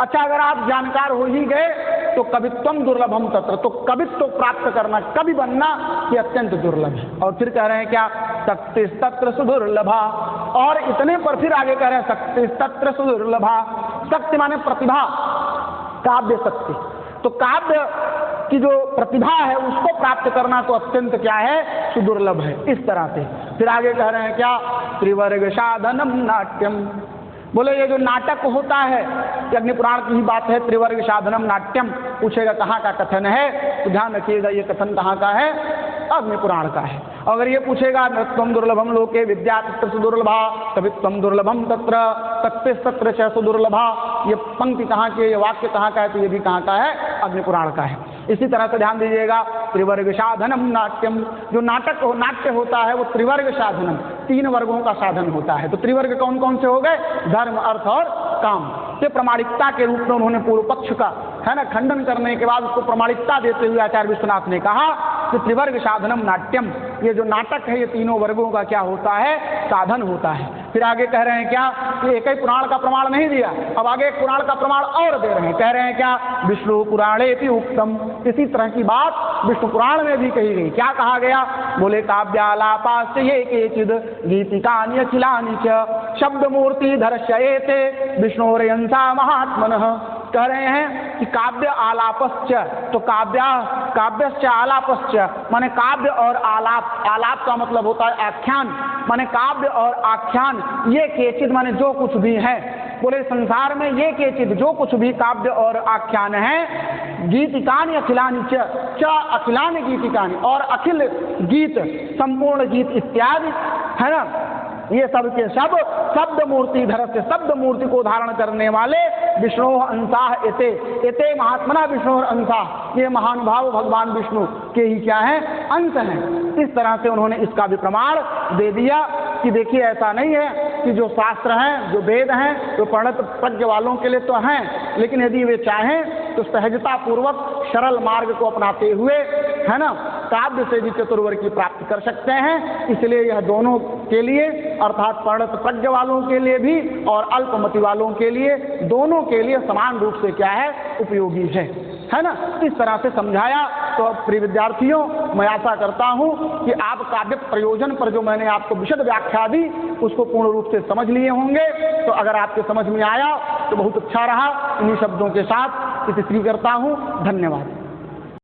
Speaker 1: अच्छा, अगर आप जानकार हो ही गए तो कवित्वम दुर्लभम तत्र, तो कवित्व प्राप्त करना, कवि बनना ये अत्यंत दुर्लभ है। और फिर कह रहे हैं क्या, शक्ति तत्र सुदुर्लभा। और इतने पर फिर आगे कह रहे हैं शक्ति तत्र सुदुर्लभा। शक्ति माने प्रतिभा, काव्य शक्ति। तो काव्य की जो प्रतिभा है उसको प्राप्त करना तो अत्यंत क्या है, सुदुर्लभ है। इस तरह से फिर आगे कह रहे हैं क्या, त्रिवर्ग साधनम नाट्यम। बोले ये जो नाटक होता है, ये अग्नि पुराण की ही बात है, त्रिवर्ग साधनम नाट्यम। पूछेगा कहाँ का कथन है, तो ध्यान रखिएगा ये कथन कहाँ का है, अग्नि पुराण का है। अगर ये पूछेगा नृत्यम दुर्लभम लोके विद्या तत्र सुदुर्लभा, कवित्वम दुर्लभम तत्र तत्ते तत्र च सुदुर्लभा, ये पंक्ति कहाँ की है, ये वाक्य कहाँ का है, तो ये भी कहाँ का है, अग्नि पुराण का है। इसी तरह से ध्यान दीजिएगा, त्रिवर्ग साधनम नाट्यम। जो नाट्य होता है वो त्रिवर्ग साधनम, 3 वर्गों का साधन होता है। तो त्रिवर्ग कौन कौन से हो गए, धर्म, अर्थ और काम। ये प्रमाणिकता के रूप में उन्होंने पूर्व पक्ष का है ना खंडन करने के बाद उसको प्रमाणिकता देते हुए आचार्य विश्वनाथ ने कहा कि त्रिवर्ग साधनम नाट्यम, ये जो नाटक है ये तीनों वर्गों का क्या होता है, साधन होता है। फिर आगे कह रहे हैं क्या, कि एक ही पुराण का प्रमाण नहीं दिया, अब आगे एक पुराण का प्रमाण और दे रहे हैं। कह रहे हैं क्या, विष्णु पुराणे भी उक्तम। इसी तरह की बात विष्णु पुराण में भी कही गई। क्या कहा गया, बोले काव्यालापास्य ये केचिद गीतिकानि अखिलानि च शब्द मूर्ति दर्शयेते विष्णोरयंसा महात्मनः। कह रहे हैं कि काव्य आलापश्च, तो काव्यश्च आलापश्च माने काव्य और आलाप। आलाप का मतलब होता है आख्यान, माने काव्य और आख्यान। ये केचिद माने जो कुछ भी है, बोले संसार में ये केचिद जो कुछ भी काव्य और आख्यान है, गीतिकानि अखिलानि च अखिलानि गीतिकानि, और अखिल गीत, संपूर्ण गीत इत्यादि है ना, ये सब के सब शब्द मूर्ति धर से शब्द मूर्ति को धारण करने वाले विष्णु अंशाह एते एते महात्मना विष्णु अंशाह, ये महानुभाव भगवान विष्णु के ही क्या है, अंश हैं। इस तरह से उन्होंने इसका भी प्रमाण दे दिया कि देखिए ऐसा नहीं है कि जो शास्त्र हैं, जो वेद हैं, जो पंडित प्रज्ञ वालों के लिए तो हैं, लेकिन यदि वे चाहें तो सहजता पूर्वक सरल मार्ग को अपनाते हुए है ना काव्य से भी चतुर्वर्ग की प्राप्ति कर सकते हैं। इसलिए यह दोनों के लिए, अर्थात पंडित प्रज्ञ वालों के लिए भी और अल्पमति वालों के लिए, दोनों के लिए समान रूप से क्या है, उपयोगी है ना। इस तरह से समझाया। तो प्रिय विद्यार्थियों, मैं आशा करता हूं कि आप काव्य प्रयोजन पर जो मैंने आपको विशद व्याख्या दी उसको पूर्ण रूप से समझ लिए होंगे। तो अगर आपके समझ में आया तो बहुत अच्छा रहा। इन्हीं शब्दों के साथ इसे श्री करता हूं। धन्यवाद।